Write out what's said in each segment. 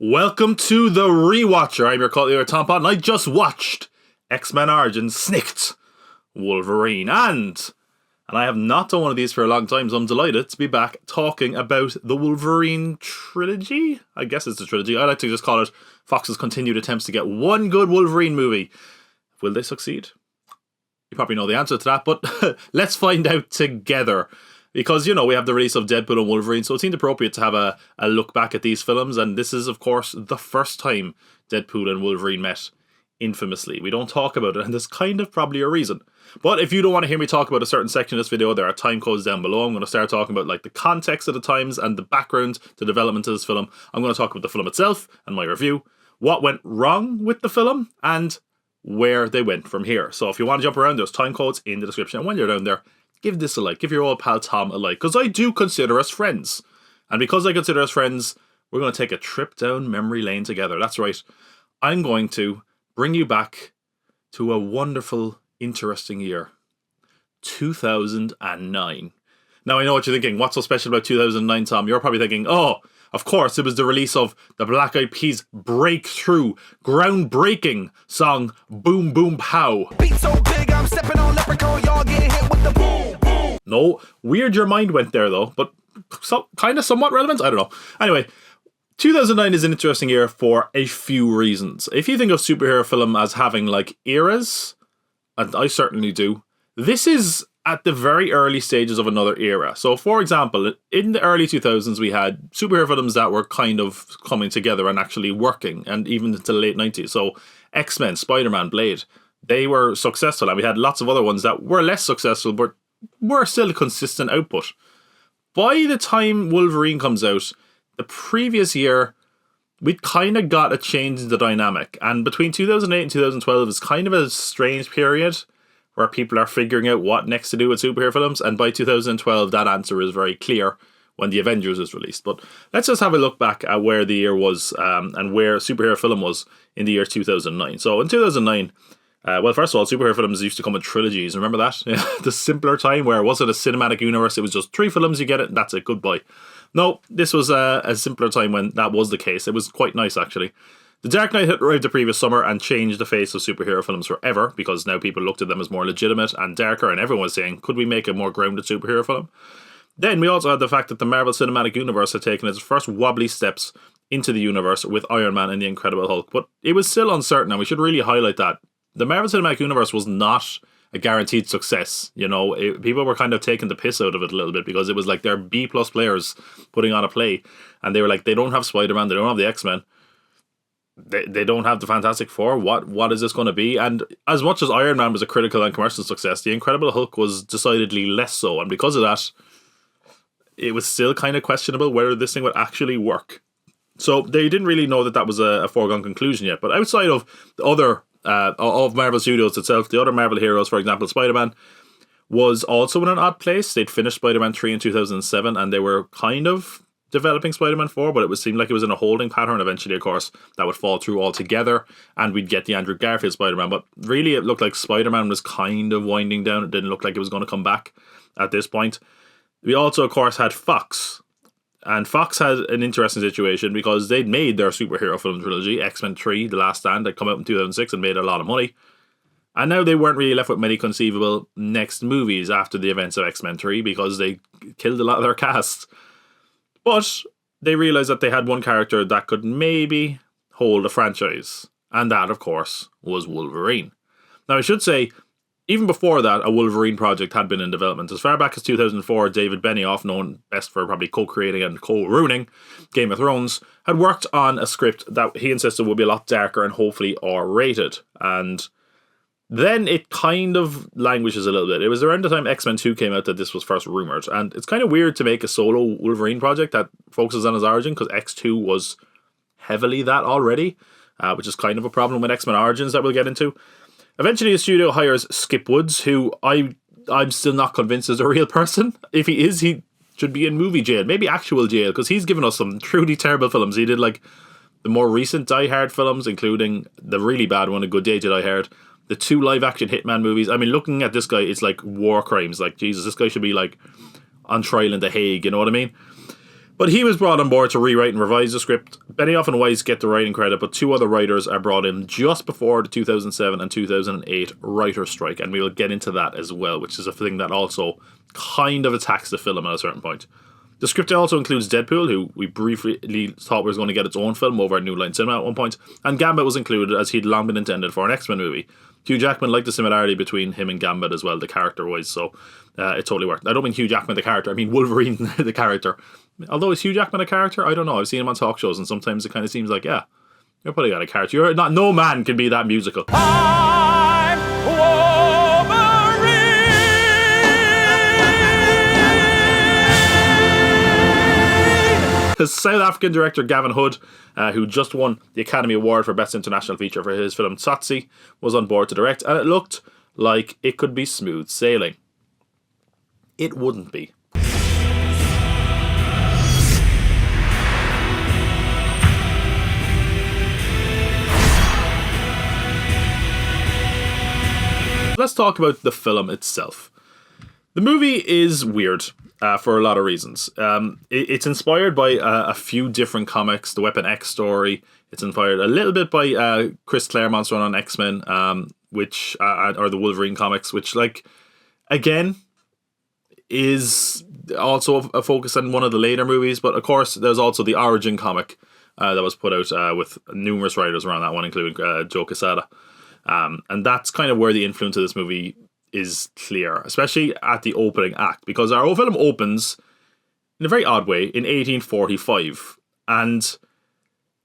Welcome to the ReWatcher. I'm your co-leader Tom Pot, and I just watched X-Men Origins Snikt, Wolverine, and I have not done one of these for a long time, so I'm delighted to be back talking about the Wolverine Trilogy. I guess it's a trilogy. I like to just call it Fox's continued attempts to get one good Wolverine movie. Will they succeed? You probably know the answer to that, but let's find out together. Because, you know, we have the release of Deadpool and Wolverine, so it seemed appropriate to have a look back at these films. And this is, of course, the first time Deadpool and Wolverine met infamously. We don't talk about it, and there's kind of probably a reason. But if you don't want to hear me talk about a certain section of this video, there are time codes down below. I'm going to start talking about like the context of the times and the background to development of this film. I'm going to talk about the film itself and my review, what went wrong with the film, and where they went from here. So if you want to jump around, there's time codes in the description. And when you're down there, give this a like. Give your old pal Tom a like. Because I do consider us friends. And because I consider us friends, we're going to take a trip down memory lane together. That's right. I'm going to bring you back to a wonderful, interesting year. 2009. Now, I know what you're thinking. What's so special about 2009, Tom? You're probably thinking, oh, of course, it was the release of the Black Eyed Peas' breakthrough, groundbreaking song, Boom Boom Pow. Beat so big, I'm stepping on leprechaun, y'all getting hit with the boom boom. No, weird your mind went there though, but kind of somewhat relevant, I don't know. Anyway, 2009 is an interesting year for a few reasons. If you think of superhero film as having like eras, and I certainly do, this is at the very early stages of another era. So, for example, in the early 2000s, we had superhero films that were kind of coming together and actually working, and even into the late 90s. So, X-Men, Spider-Man, Blade, they were successful, and we had lots of other ones that were less successful, but were still consistent output. By the time Wolverine comes out, the previous year, we'd kind of got a change in the dynamic. And between 2008 and 2012 is kind of a strange period where people are figuring out what next to do with superhero films, and by 2012 that answer is very clear when the Avengers was released. But let's just have a look back at where the year was and where superhero film was in the year 2009. So in 2009, well, first of all, superhero films used to come in trilogies. Remember that? The simpler time where it wasn't a cinematic universe, it was just 3 films, you get it, and that's it, goodbye. No, this was a simpler time when that was the case. It was quite nice, actually. The Dark Knight had arrived the previous summer and changed the face of superhero films forever, because now people looked at them as more legitimate and darker, and everyone was saying, could we make a more grounded superhero film? Then we also had the fact that the Marvel Cinematic Universe had taken its first wobbly steps into the universe with Iron Man and the Incredible Hulk, but it was still uncertain, and we should really highlight that. The Marvel Cinematic Universe was not a guaranteed success. You know, people were kind of taking the piss out of it a little bit, because it was like they're B+ players putting on a play, and they were like, they don't have Spider-Man, they don't have the X-Men, They don't have the Fantastic Four. What is this going to be? And as much as Iron Man was a critical and commercial success, the Incredible Hulk was decidedly less so. And because of that, it was still kind of questionable whether this thing would actually work. So they didn't really know that that was a foregone conclusion yet. But outside of the other of Marvel Studios itself, the other Marvel heroes, for example, Spider-Man, was also in an odd place. They'd finished Spider-Man 3 in 2007, and they were kind of developing Spider-Man 4, but it would seem like it was in a holding pattern. Eventually, of course, that would fall through altogether, and we'd get the Andrew Garfield Spider-Man. But really, it looked like Spider-Man was kind of winding down. It didn't look like it was going to come back at this point. We also, of course, had Fox. And Fox had an interesting situation because they'd made their superhero film trilogy, X-Men 3, The Last Stand, that come out in 2006 and made a lot of money. And now they weren't really left with many conceivable next movies after the events of X-Men 3, because they killed a lot of their cast. But they realised that they had one character that could maybe hold a franchise. And that, of course, was Wolverine. Now, I should say, even before that, a Wolverine project had been in development. As far back as 2004, David Benioff, known best for probably co-creating and co-ruining Game of Thrones, had worked on a script that he insisted would be a lot darker and hopefully R-rated. And then it kind of languishes a little bit. It was around the time X-Men 2 came out that this was first rumoured. And it's kind of weird to make a solo Wolverine project that focuses on his origin, because X2 was heavily that already, which is kind of a problem with X-Men Origins that we'll get into. Eventually, the studio hires Skip Woods, who I'm still not convinced is a real person. If he is, he should be in movie jail, maybe actual jail, because he's given us some truly terrible films. He did like the more recent Die Hard films, including the really bad one, A Good Day to Die Hard, the 2 live-action Hitman movies. I mean, looking at this guy, it's like war crimes. Like, Jesus, this guy should be like on trial in The Hague, you know what I mean? But he was brought on board to rewrite and revise the script. Benioff and Weiss get the writing credit, but 2 other writers are brought in just before the 2007 and 2008 writer's strike, and we will get into that as well, which is a thing that also kind of attacks the film at a certain point. The script also includes Deadpool, who we briefly thought was going to get its own film over at New Line Cinema at one point, and Gambit was included as he'd long been intended for an X-Men movie. Hugh Jackman liked the similarity between him and Gambit as well, the character-wise, so it totally worked. I don't mean Hugh Jackman the character, I mean Wolverine the character. Although is Hugh Jackman a character? I don't know. I've seen him on talk shows, and sometimes it kind of seems like, yeah, you're putting on a character. You're not. No man can be that musical. I'm Wolverine. The South African director Gavin Hood, who just won the Academy Award for Best International Feature for his film Tsotsi, was on board to direct, and it looked like it could be smooth sailing. It wouldn't be. Let's talk about the film itself. The movie is weird for a lot of reasons. It's inspired by a few different comics. The Weapon X story. It's inspired a little bit by Chris Claremont's run on X-Men, which or the Wolverine comics, which, like, again, is also a focus on one of the later movies. But of course, there's also the Origin comic that was put out with numerous writers around that one, including Joe Quesada. And that's kind of where the influence of this movie is clear, especially at the opening act, because our film opens in a very odd way in 1845. And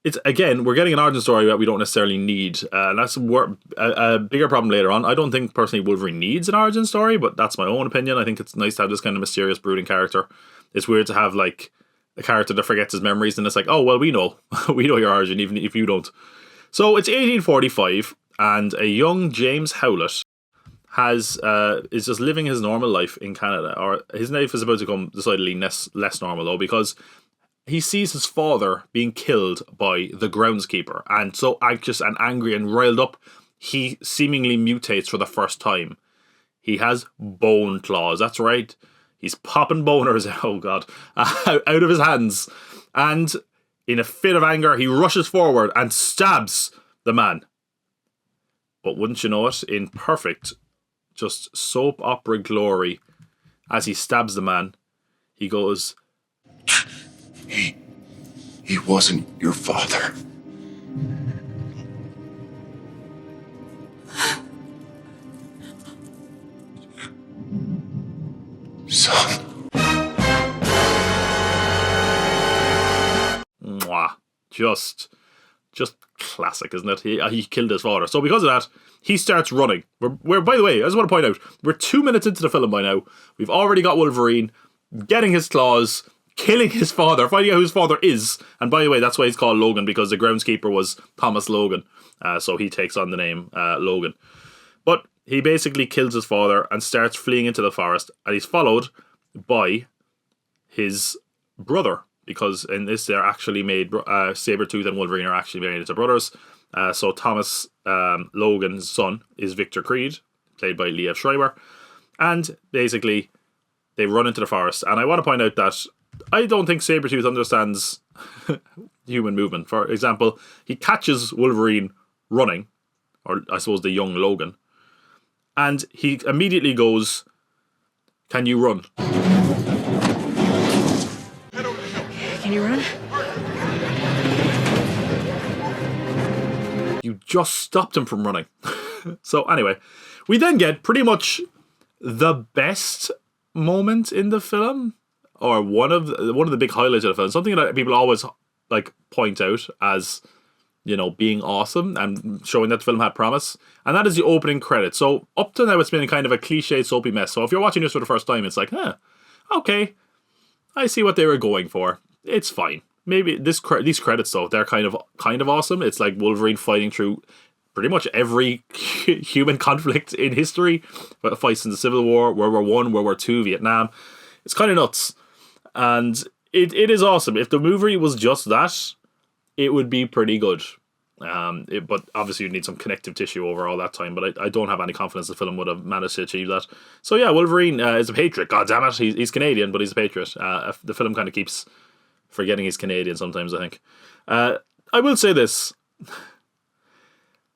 it's, again, we're getting an origin story that we don't necessarily need. And that's a bigger problem later on. I don't think, personally, Wolverine needs an origin story, but that's my own opinion. I think it's nice to have this kind of mysterious, brooding character. It's weird to have, like, a character that forgets his memories, and it's like, oh, well, we know. We know your origin, even if you don't. So it's 1845. And a young James Howlett is just living his normal life in Canada. Or his life is about to become decidedly less normal, though, because he sees his father being killed by the groundskeeper. And so anxious and angry and riled up, he seemingly mutates for the first time. He has bone claws, that's right. He's popping boners, oh god, out of his hands. And in a fit of anger, he rushes forward and stabs the man. But wouldn't you know it, in perfect, just soap opera glory, as he stabs the man, he goes, He wasn't your father. Son. Mwah. Just classic, isn't it? He killed his father. So because of that, he starts running. We're by the way, I just want to point out, we're 2 minutes into the film by now. We've already got Wolverine getting his claws, killing his father, finding out who his father is. And by the way, that's why he's called Logan, because the groundskeeper was Thomas Logan. So he takes on the name Logan. But he basically kills his father and starts fleeing into the forest. And he's followed by his brother, because in this they're actually made, Sabretooth and Wolverine are actually made into brothers. So Thomas Logan's son is Victor Creed, played by Liev Schreiber. And basically, they run into the forest. And I want to point out that I don't think Sabretooth understands human movement. For example, he catches Wolverine running, or I suppose the young Logan, and he immediately goes, "Can you run?" Can you run? You just stopped him from running. So anyway, we then get pretty much the best moment in the film, or one of the big highlights of the film, something that people always like point out as, you know, being awesome and showing that the film had promise, and that is the opening credits. So up to now it's been kind of a cliche soapy mess. So if you're watching this for the first time, it's like, okay, I see what they were going for. It's fine. Maybe these credits though, they're kind of awesome. It's like Wolverine fighting through pretty much every human conflict in history. Fights in the Civil War, World War I, World War II, Vietnam. It's kind of nuts. And it is awesome. If the movie was just that, it would be pretty good. But obviously you'd need some connective tissue over all that time. But I don't have any confidence the film would have managed to achieve that. So yeah, Wolverine is a patriot. God damn it. He's Canadian, but he's a patriot. The film kind of keeps Forgetting he's Canadian sometimes, I think. I will say this.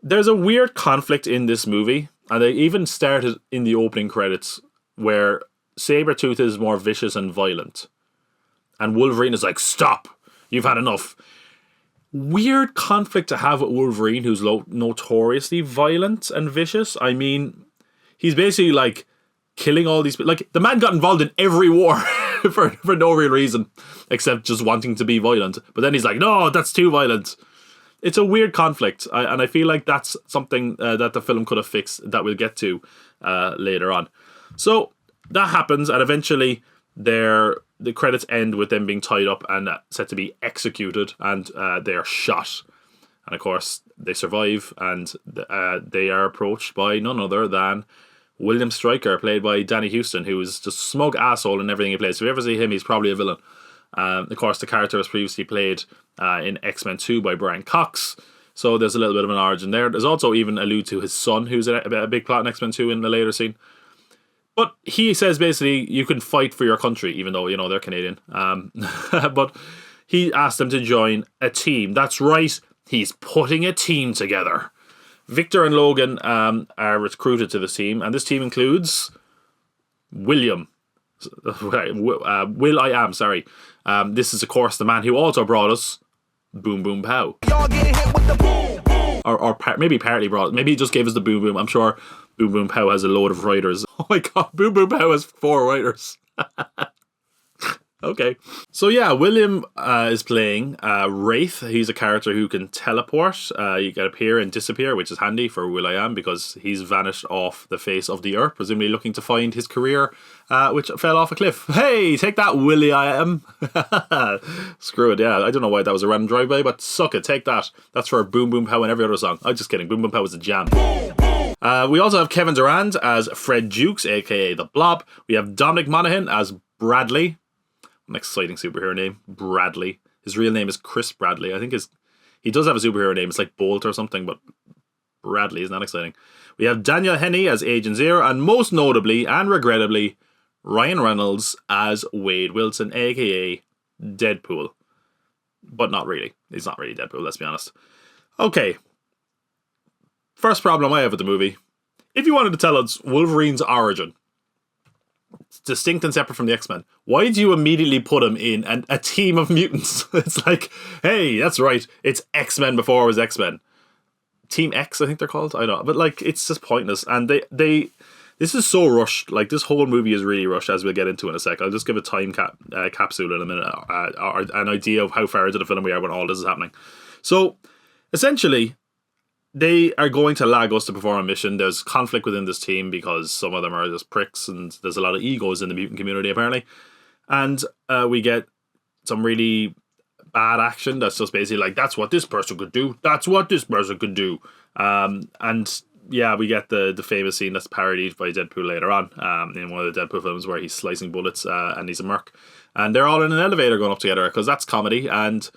There's a weird conflict in this movie, and they even started in the opening credits, where Sabretooth is more vicious and violent. And Wolverine is like, stop! You've had enough. Weird conflict to have with Wolverine, who's notoriously violent and vicious. I mean, he's basically like killing all these people. Like, the man got involved in every war for no real reason, except just wanting to be violent. But then he's like, no, that's too violent. It's a weird conflict, and I feel like that's something that the film could have fixed that we'll get to later on. So that happens, and eventually the credits end with them being tied up and set to be executed, and they are shot. And of course, they survive, and they are approached by none other than William Stryker, played by Danny Huston, who is just smug asshole in everything he plays. If you ever see him, he's probably a villain. Of course, the character was previously played in X-Men 2 by Brian Cox, so there's a little bit of an origin there. There's also even allude to his son, who's a big plot in X-Men 2 in the later scene. But he says basically you can fight for your country, even though, you know, they're Canadian. But he asked them to join a team. That's right, he's putting a team together. Victor and Logan are recruited to this team, and this team includes Will I Am, sorry. This is, of course, the man who also brought us Boom Boom Pow. Y'all get hit with the boom boom. Or maybe partly brought it. Maybe he just gave us the Boom Boom. I'm sure Boom Boom Pow has a load of writers. Oh my god, Boom Boom Pow has 4 writers. Okay. So yeah, William is playing Wraith. He's a character who can teleport. You can appear and disappear, which is handy for Will.i.am because he's vanished off the face of the earth, presumably looking to find his career, which fell off a cliff. Hey, take that, Will.i.am. Screw it, yeah. I don't know why that was a random drive-by, but suck it, take that. That's for Boom Boom Pow and every other song. I'm just kidding. Boom Boom Pow is a jam. We also have Kevin Durand as Fred Dukes, aka the Blob. We have Dominic Monaghan as Bradley. An exciting superhero name, Bradley. His real name is Chris Bradley. I think he does have a superhero name. It's like Bolt or something, but Bradley is not exciting. We have Daniel Henney as Agent Zero, and most notably and regrettably, Ryan Reynolds as Wade Wilson, aka Deadpool. But not really. He's not really Deadpool, let's be honest. Okay. First problem I have with the movie. If you wanted to tell us Wolverine's origin, distinct and separate from the X-Men, why do you immediately put him in a team of mutants? It's like, hey, that's right, it's X-Men before it was X-Men. Team X, I think they're called. I don't know, but like, it's just pointless. And this is so rushed. Like, this whole movie is really rushed, as we'll get into in a sec. I'll just give a time capsule in a minute, or an idea of how far into the film we are when all this is happening. So, essentially, they are going to Lagos to perform a mission. There's conflict within this team because some of them are just pricks, and there's a lot of egos in the mutant community, apparently. And we get some really bad action that's just basically like, that's what this person could do. That's what this person could do. And yeah, we get the famous scene that's parodied by Deadpool later on in one of the Deadpool films where he's slicing bullets and he's a merc. And they're all in an elevator going up together because that's comedy, and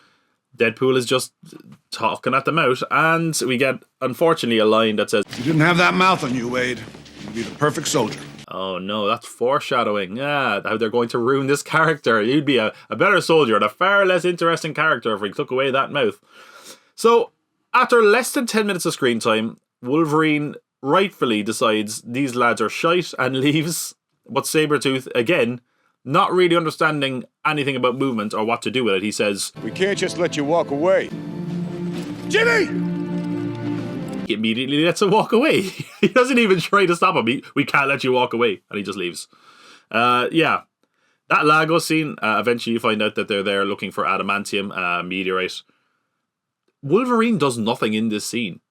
Deadpool is just talking at them out, and we get, unfortunately, a line that says, "You didn't have that mouth on you, Wade. You'd be the perfect soldier." Oh no, that's foreshadowing. Yeah, how they're going to ruin this character. You'd be a better soldier and a far less interesting character if we took away that mouth. So, after less than 10 minutes of screen time, Wolverine rightfully decides these lads are shite and leaves, but Sabretooth, again, not really understanding anything about movement or what to do with it, he says, "We can't just let you walk away." Jimmy! He immediately lets him walk away. He doesn't even try to stop him. We can't let you walk away. And he just leaves. Yeah. That Lagos scene, eventually you find out that they're there looking for adamantium, meteorite. Wolverine does nothing in this scene.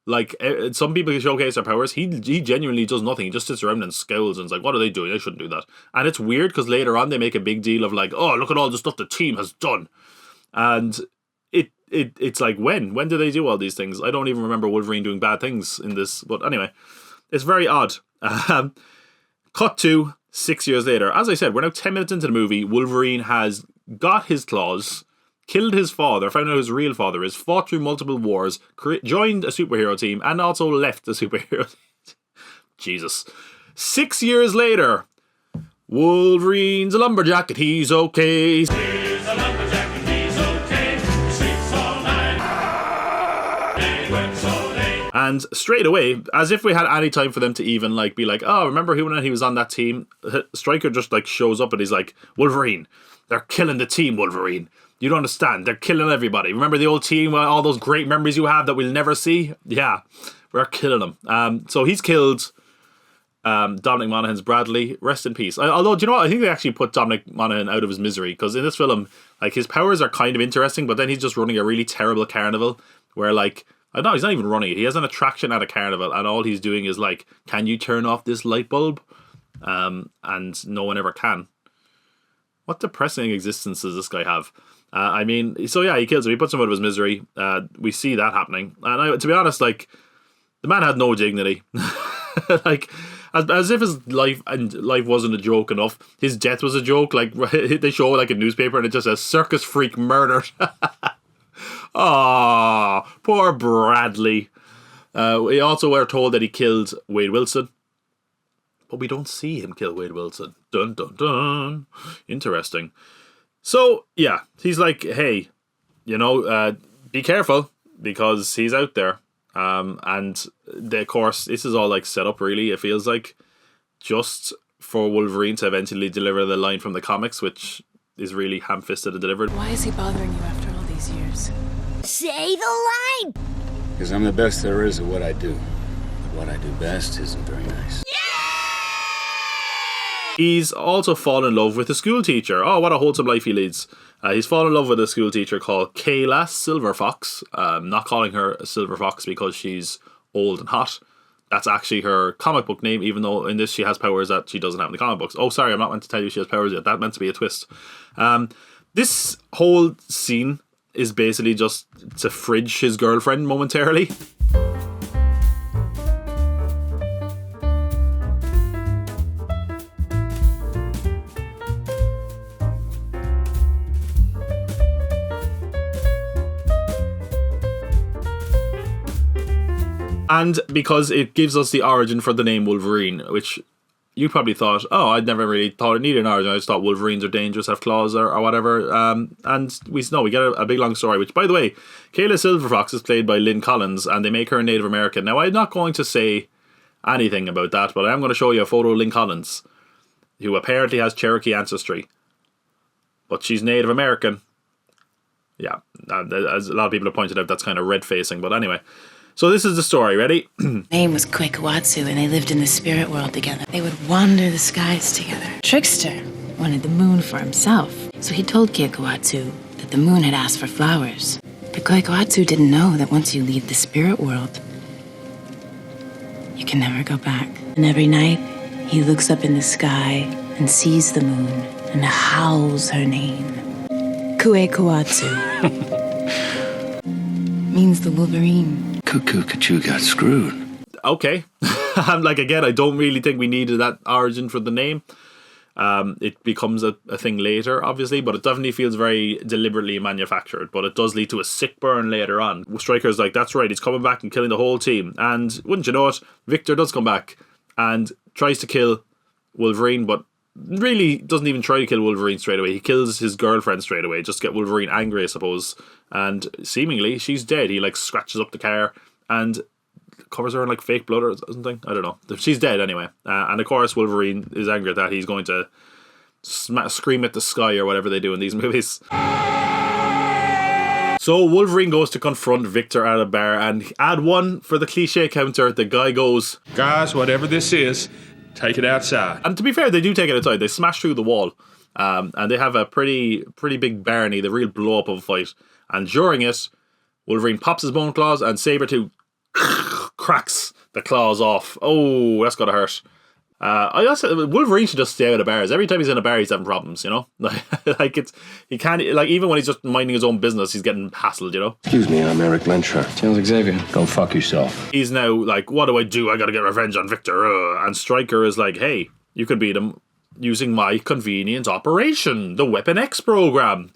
Like, some people showcase their powers. He genuinely does nothing. He just sits around and scowls and is like, what are they doing? They shouldn't do that. And it's weird because later on they make a big deal of like, oh, look at all the stuff the team has done. And it's like, when do they do all these things? I don't even remember Wolverine doing bad things in this. But anyway, it's very odd. Cut to 6 years later. As I said, we're now 10 minutes into the movie. Wolverine has got his claws, killed his father, found out who his real father is, fought through multiple wars, joined a superhero team, and also left the superhero team. Jesus. 6 years later, Wolverine's a lumberjack and he's okay. He's a lumberjack. And straight away, as if we had any time for them to even like be like, oh, remember when he was on that team? Stryker just like shows up and he's like, Wolverine, they're killing the team, Wolverine. You don't understand. They're killing everybody. Remember the old team, all those great memories you have that we'll never see? Yeah, we're killing them. So he's killed Dominic Monaghan's Bradley. Rest in peace. Although, do you know what? I think they actually put Dominic Monaghan out of his misery, because in this film, like, his powers are kind of interesting, but then he's just running a really terrible carnival where, like, I don't know, he's not even running it. He has an attraction at a carnival, and all he's doing is like, can you turn off this light bulb? And no one ever can. What depressing existence does this guy have? I mean, so yeah, he kills him. He puts him out of his misery. We see that happening. And to be honest, like, the man had no dignity. Like, as if his life wasn't a joke enough. His death was a joke. Like, they show like a newspaper and it just says circus freak murdered. Ah, poor Bradley. We also were told that he killed Wade Wilson, but we don't see him kill Wade Wilson. Dun dun dun. Interesting. So yeah, he's like, hey, be careful, because he's out there. And of course, this is all like set up, really, it feels like, just for Wolverine to eventually deliver the line from the comics, which is really ham-fisted and delivered. Why is he bothering you after all these years? Say the line! Because I'm the best there is at what I do. But what I do best isn't very nice. He's also fallen in love with a school teacher. Oh, what a wholesome life he leads. He's fallen in love with a school teacher called Kayla Silverfox. Not calling her a Silver Fox because she's old and hot. That's actually her comic book name, even though in this she has powers that she doesn't have in the comic books. Oh, sorry, I'm not meant to tell you she has powers yet. That meant to be a twist. This whole scene is basically just to fridge his girlfriend momentarily. And because it gives us the origin for the name Wolverine, which you probably thought, oh, I'd never really thought it needed an origin. I just thought Wolverines are dangerous, have claws or whatever. And we get a big long story, which, by the way, Kayla Silverfox is played by Lynn Collins, and they make her a Native American. Now, I'm not going to say anything about that, but I am going to show you a photo of Lynn Collins, who apparently has Cherokee ancestry. But she's Native American. Yeah, as a lot of people have pointed out, that's kind of red-facing, but anyway. So this is the story. Ready? Name was Kwekawatsu, and they lived in the spirit world together. They would wander the skies together. Trickster wanted the moon for himself, so he told Kwekawatsu that the moon had asked for flowers. But Kwekawatsu didn't know that once you leave the spirit world, you can never go back. And every night, he looks up in the sky and sees the moon and howls her name. Kwekawatsu means the Wolverine. Cuckoo Kachu got screwed. Okay. I'm like, again, I don't really think we needed that origin for the name. It becomes a thing later, obviously, but it definitely feels very deliberately manufactured. But it does lead to a sick burn later on. Stryker's like, that's right, he's coming back and killing the whole team. And wouldn't you know it, Victor does come back and tries to kill Wolverine, but really doesn't even try to kill Wolverine straight away. He kills his girlfriend straight away, just to get Wolverine angry, I suppose. And seemingly she's dead. He like scratches up the car and covers her in like fake blood or something. I don't know. She's dead anyway. And of course Wolverine is angry at that. He's going to scream at the sky or whatever they do in these movies. So Wolverine goes to confront Victor at a bar, and add one for the cliche counter. The guy goes, Guys, whatever this is, take it outside. and to be fair, they do take it outside. They smash through the wall, and they have a pretty big Barney, the real blow up of a fight. And during it, Wolverine pops his bone claws, and Sabretooth cracks the claws off. Oh, that's gotta hurt. I also Wolverine should just stay out of bars. Every time he's in a bar, he's having problems. You know, he can't, like, even when he's just minding his own business, he's getting hassled. You know. Excuse me, I'm Eric Lenstra. Tell Xavier. Go fuck yourself. He's now like, what do? I gotta get revenge on Victor. And Stryker is like, hey, you could beat him using my convenient operation, the Weapon X program.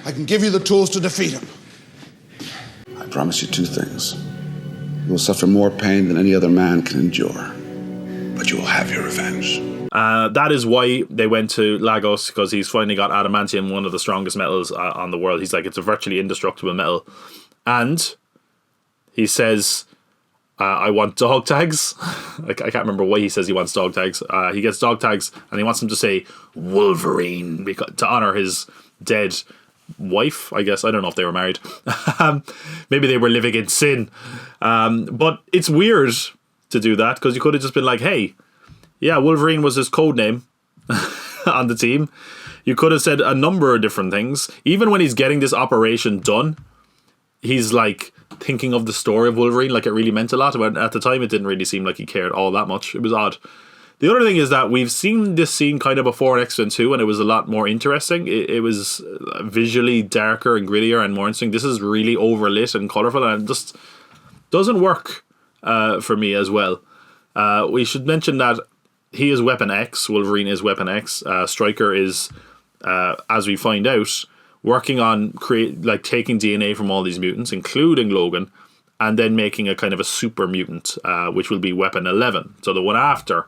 I can give you the tools to defeat him. I promise you two things. You will suffer more pain than any other man can endure, but you will have your revenge. That is why they went to Lagos, because he's finally got adamantium, one of the strongest metals on the world. He's like, it's a virtually indestructible metal. And he says, I want dog tags. I can't remember why he says he wants dog tags. He gets dog tags and he wants them to say Wolverine to honor his dead wife, I guess. I don't know if they were married. Maybe they were living in sin. But it's weird to do that because you could have just been like, hey, yeah, Wolverine was his code name on the team. You could have said a number of different things. Even when he's getting this operation done, he's like thinking of the story of Wolverine like it really meant a lot. But at the time, it didn't really seem like he cared all that much. It was odd. The other thing is that we've seen this scene kind of before in X-Men 2 and it was a lot more interesting. It was visually darker and grittier and more interesting. This is really overlit and colourful and it just doesn't work for me as well. We should mention that he is Weapon X. Wolverine is Weapon X. Stryker is, as we find out, working on taking DNA from all these mutants, including Logan, and then making a kind of a super mutant, which will be Weapon 11. So the one after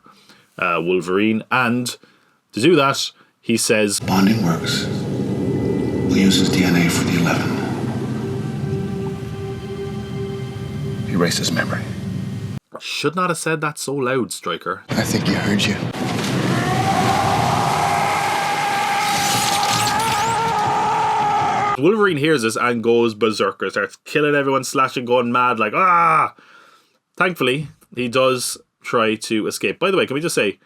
Wolverine. And to do that, he says, Bonding works. We'll use his DNA for the 11. Erase his memory. Should not have said that so loud, Stryker. I think you heard you. Wolverine hears this and goes berserker, starts killing everyone, slashing, going mad, like, ah! Thankfully, he does try to escape. By the way, can we just say,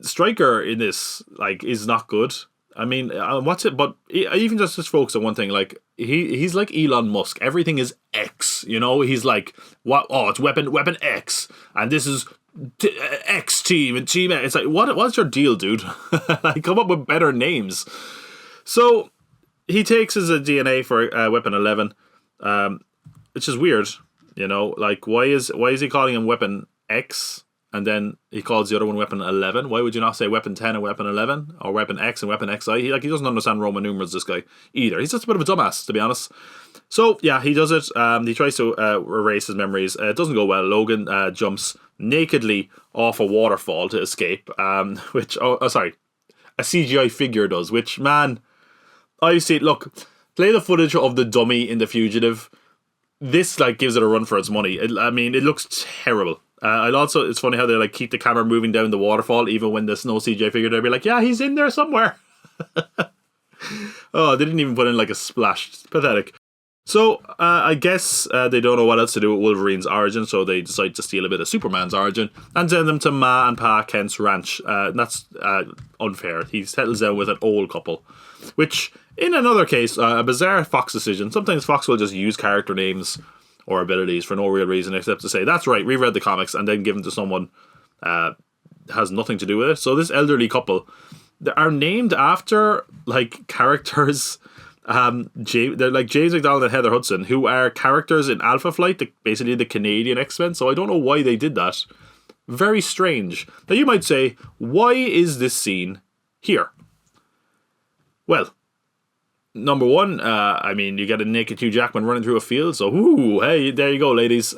Stryker in this, like, is not good. I mean, what's it? But even just focus on one thing. Like he's like Elon Musk. Everything is X. You know, he's like, what? Oh, it's Weapon X, and this is X team and Team X. It's like, what's your deal, dude? Like, come up with better names. So he takes his DNA for Weapon 11, which is weird. You know, like why is he calling him Weapon X? And then he calls the other one Weapon 11. Why would you not say Weapon 10 and Weapon 11? Or Weapon X and Weapon XI? He doesn't understand Roman numerals, this guy, either. He's just a bit of a dumbass, to be honest. So, yeah, he does it. He tries to erase his memories. It doesn't go well. Logan jumps nakedly off a waterfall to escape. A CGI figure does. Which, man, I've seen... Look, play the footage of the dummy in The Fugitive. This, like, gives it a run for its money. It looks terrible. It's funny how they like keep the camera moving down the waterfall even when there's no CGI figure. They'll be like, yeah, he's in there somewhere. Oh, they didn't even put in like a splash. It's pathetic. So I guess they don't know what else to do with Wolverine's origin, so they decide to steal a bit of Superman's origin and send them to Ma and Pa Kent's ranch. That's unfair. He settles down with an old couple, which in another case, a bizarre Fox decision. Sometimes Fox will just use character names or abilities for no real reason except to say, that's right, we read the comics, and then give them to someone has nothing to do with it. So this elderly couple, they are named after like characters. They're like James McDonald and Heather Hudson, who are characters in Alpha Flight, basically the Canadian X-Men. So I don't know why they did that. Very strange. Now you might say, why is this scene here? Well, number one, you get a naked Hugh Jackman running through a field, so hey, there you go, ladies.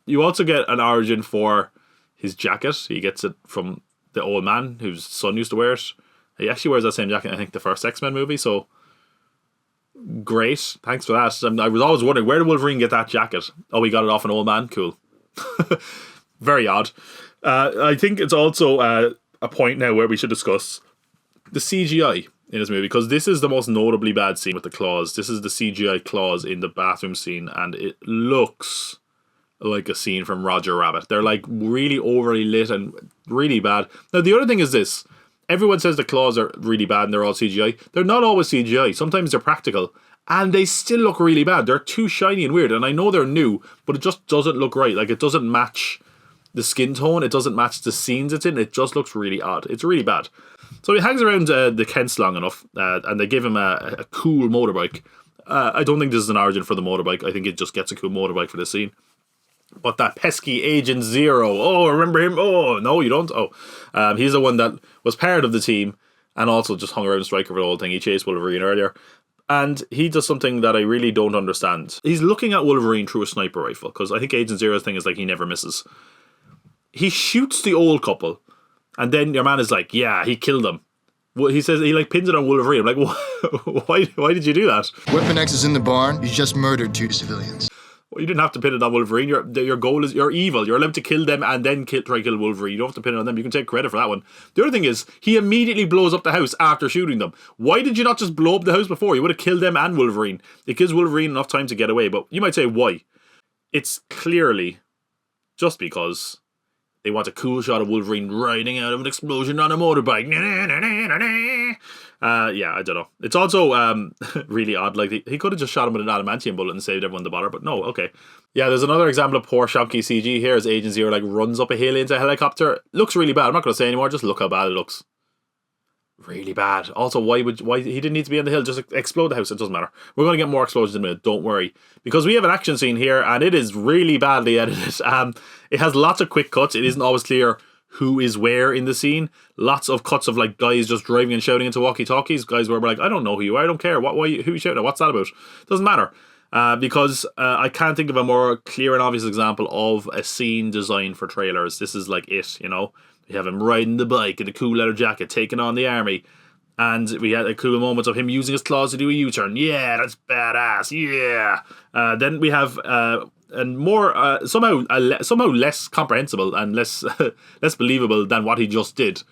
You also get an origin for his jacket. He gets it from the old man whose son used to wear it. He actually wears that same jacket, I think, the first X-Men movie, so great. Thanks for that. I was always wondering, where did Wolverine get that jacket? Oh, he got it off an old man? Cool. Very odd. I think it's also a point now where we should discuss the CGI in this movie, because this is the most notably bad scene with the claws. This is the CGI claws in the bathroom scene, and it looks like a scene from Roger Rabbit. They're like really overly lit and really bad. Now the other thing is this: everyone says the claws are really bad and they're all CGI. They're not always CGI. Sometimes they're practical, and they still look really bad. They're too shiny and weird, and I know they're new, but it just doesn't look right. Like, it doesn't match the skin tone. It doesn't match the scenes it's in. It just looks really odd. It's really bad. So he hangs around the Kents long enough, and they give him a cool motorbike. I don't think this is an origin for the motorbike. I think it just gets a cool motorbike for this scene. But that pesky Agent Zero, oh, remember him? Oh, no, you don't? Oh, he's the one that was part of the team and also just hung around Stryker for the whole thing. He chased Wolverine earlier. And he does something that I really don't understand. He's looking at Wolverine through a sniper rifle, because I think Agent Zero's thing is like he never misses. He shoots the old couple, and then your man is like, yeah, he killed them. Well, he says he like pins it on Wolverine. I'm like, why did you do that? Weapon X is in the barn. He's just murdered 2 civilians. Well, you didn't have to pin it on Wolverine. Your goal is you're evil. You're allowed to kill them and then try to kill Wolverine. You don't have to pin it on them. You can take credit for that one. The other thing is, he immediately blows up the house after shooting them. Why did you not just blow up the house before? You would have killed them and Wolverine. It gives Wolverine enough time to get away. But you might say, why? It's clearly just because they want a cool shot of Wolverine riding out of an explosion on a motorbike. Yeah, I don't know. It's also really odd. Like, he could have just shot him with an adamantium bullet and saved everyone the bother, but no, okay. Yeah, there's another example of poor shonky CG here as Agent Zero like runs up a hill into a helicopter. Looks really bad. I'm not going to say anymore. Just look how bad it looks. Really bad. Also, why he didn't need to be on the hill? Just explode the house. It doesn't matter. We're going to get more explosions in a minute. Don't worry, because we have an action scene here, and it is really badly edited. It has lots of quick cuts. It isn't always clear who is where in the scene. Lots of cuts of like guys just driving and shouting into walkie-talkies. Guys where we're like, I don't know who you are. I don't care. Who are you shouting at? What's that about? Doesn't matter. Because I can't think of a more clear and obvious example of a scene designed for trailers. This is like it, you know. We have him riding the bike in a cool leather jacket, taking on the army. And we had a cool moment of him using his claws to do a U-turn. Yeah, that's badass. Yeah. Then we have and more somehow less comprehensible and less less believable than what he just did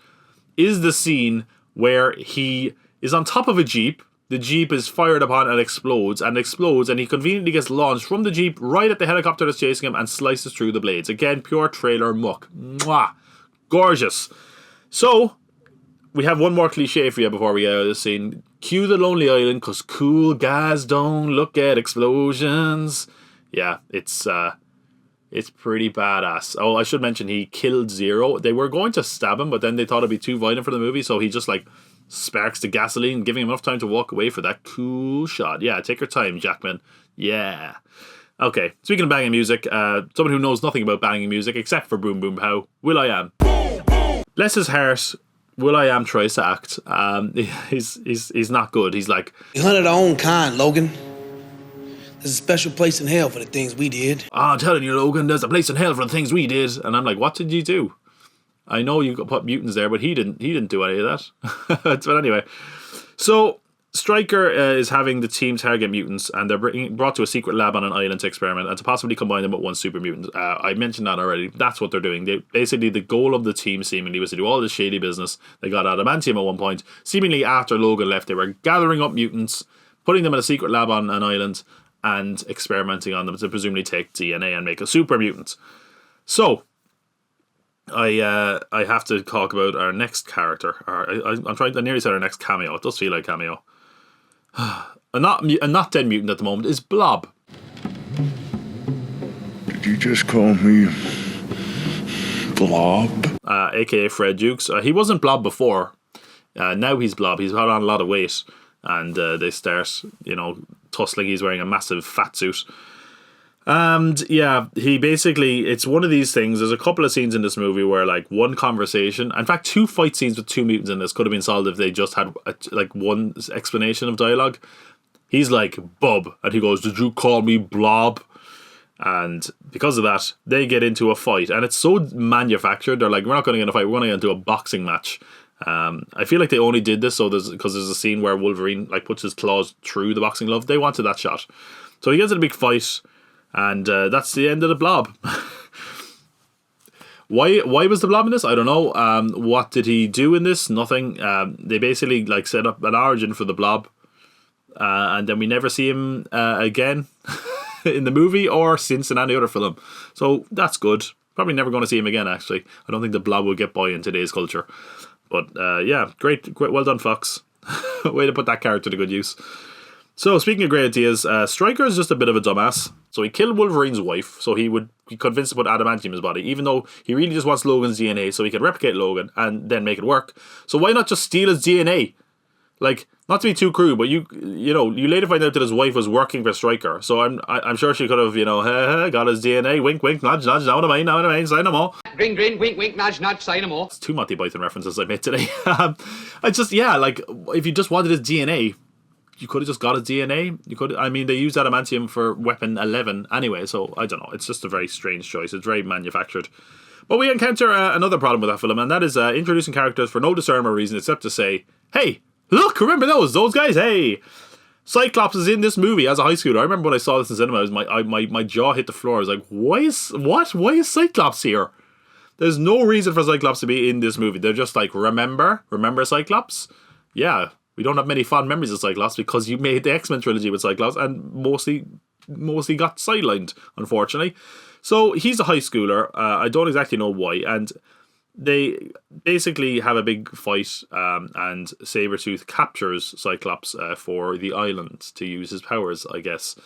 is the scene where he is on top of a Jeep. The Jeep is fired upon and explodes, and he conveniently gets launched from the Jeep right at the helicopter that's chasing him and slices through the blades. Again, pure trailer muck. Mwah. Gorgeous. So, we have one more cliche for you before we get out of this scene. Cue the Lonely Island, because cool guys don't look at explosions. Yeah, it's pretty badass. Oh, I should mention he killed Zero. They were going to stab him, but then they thought it'd be too violent for the movie, so he just like sparks the gasoline, giving him enough time to walk away for that cool shot. Yeah, take your time, Jackman. Yeah. Okay, speaking of banging music, someone who knows nothing about banging music except for Boom Boom Pow, Will.i.am. Bless his heart, Will.i.am tries to act. He's not good. He's like, We hunted our own kind, Logan. There's a special place in hell for the things we did. I'm telling you, Logan, there's a place in hell for the things we did. And I'm like, what did you do? I know you put mutants there, but he didn't do any of that. But anyway, so Stryker is having the team target mutants, and they're brought to a secret lab on an island to experiment and to possibly combine them with one super mutant. I mentioned that already. That's what they're doing. Basically, the goal of the team seemingly was to do all this shady business. They got adamantium at one point. Seemingly after Logan left, they were gathering up mutants, putting them in a secret lab on an island, and experimenting on them to presumably take DNA and make a super mutant. So, I have to talk about our next character. I nearly said our next cameo. It does feel like cameo. A not dead mutant at the moment is Blob. Did you just call me Blob? AKA Fred Dukes. He wasn't Blob before. Now he's Blob. He's had on a lot of weight, and they start, tussling. He's wearing a massive fat suit. And yeah, he basically, it's one of these things. There's a couple of scenes in this movie where like one conversation, in fact 2 fight scenes with 2 mutants in this could have been solved if they just had one explanation of dialogue. He's like, Bub, and he goes, did you call me Blob? And because of that, they get into a fight, and it's so manufactured. They're like, we're not going to get in a fight, we're going to get into a boxing match. I feel like they only did this because there's a scene where Wolverine like puts his claws through the boxing glove. They wanted that shot, so he gets in a big fight. And that's the end of the Blob. Why was the Blob in this? I don't know. What did he do in this? Nothing. They basically like set up an origin for the Blob, and then we never see him again in the movie or since in any other film. So that's good. Probably never going to see him again. Actually, I don't think the Blob will get by in today's culture. But yeah, great, well done, Fox. Way to put that character to good use. So, speaking of great ideas, Stryker is just a bit of a dumbass. So he killed Wolverine's wife, so he would be convinced to put adamantium in his body, even though he really just wants Logan's DNA so he could replicate Logan and then make it work. So why not just steal his DNA? Like, not to be too crude, but you later find out that his wife was working for Stryker. So I'm sure she could have, got his DNA, wink, wink, nudge, nudge, now what I mean, say no more. Grin, grin, wink, wink, nudge, nudge, say no more. It's 2 Monty Python references I made today. If you just wanted his DNA, you could have just got his DNA. They used adamantium for weapon 11 anyway, so I don't know. It's just a very strange choice. It's very manufactured. But we encounter another problem with that film, and that is introducing characters for no discernible reason except to say, hey, look, remember those guys, hey. Cyclops is in this movie as a high schooler. I remember when I saw this in cinema, my jaw hit the floor. I was like, why is Cyclops here? There's no reason for Cyclops to be in this movie. They're just like, remember Cyclops? Yeah, we don't have many fond memories of Cyclops because you made the X-Men trilogy with Cyclops and mostly got sidelined, unfortunately. So he's a high schooler. I don't exactly know why. And they basically have a big fight, and Sabretooth captures Cyclops for the island to use his powers, I guess,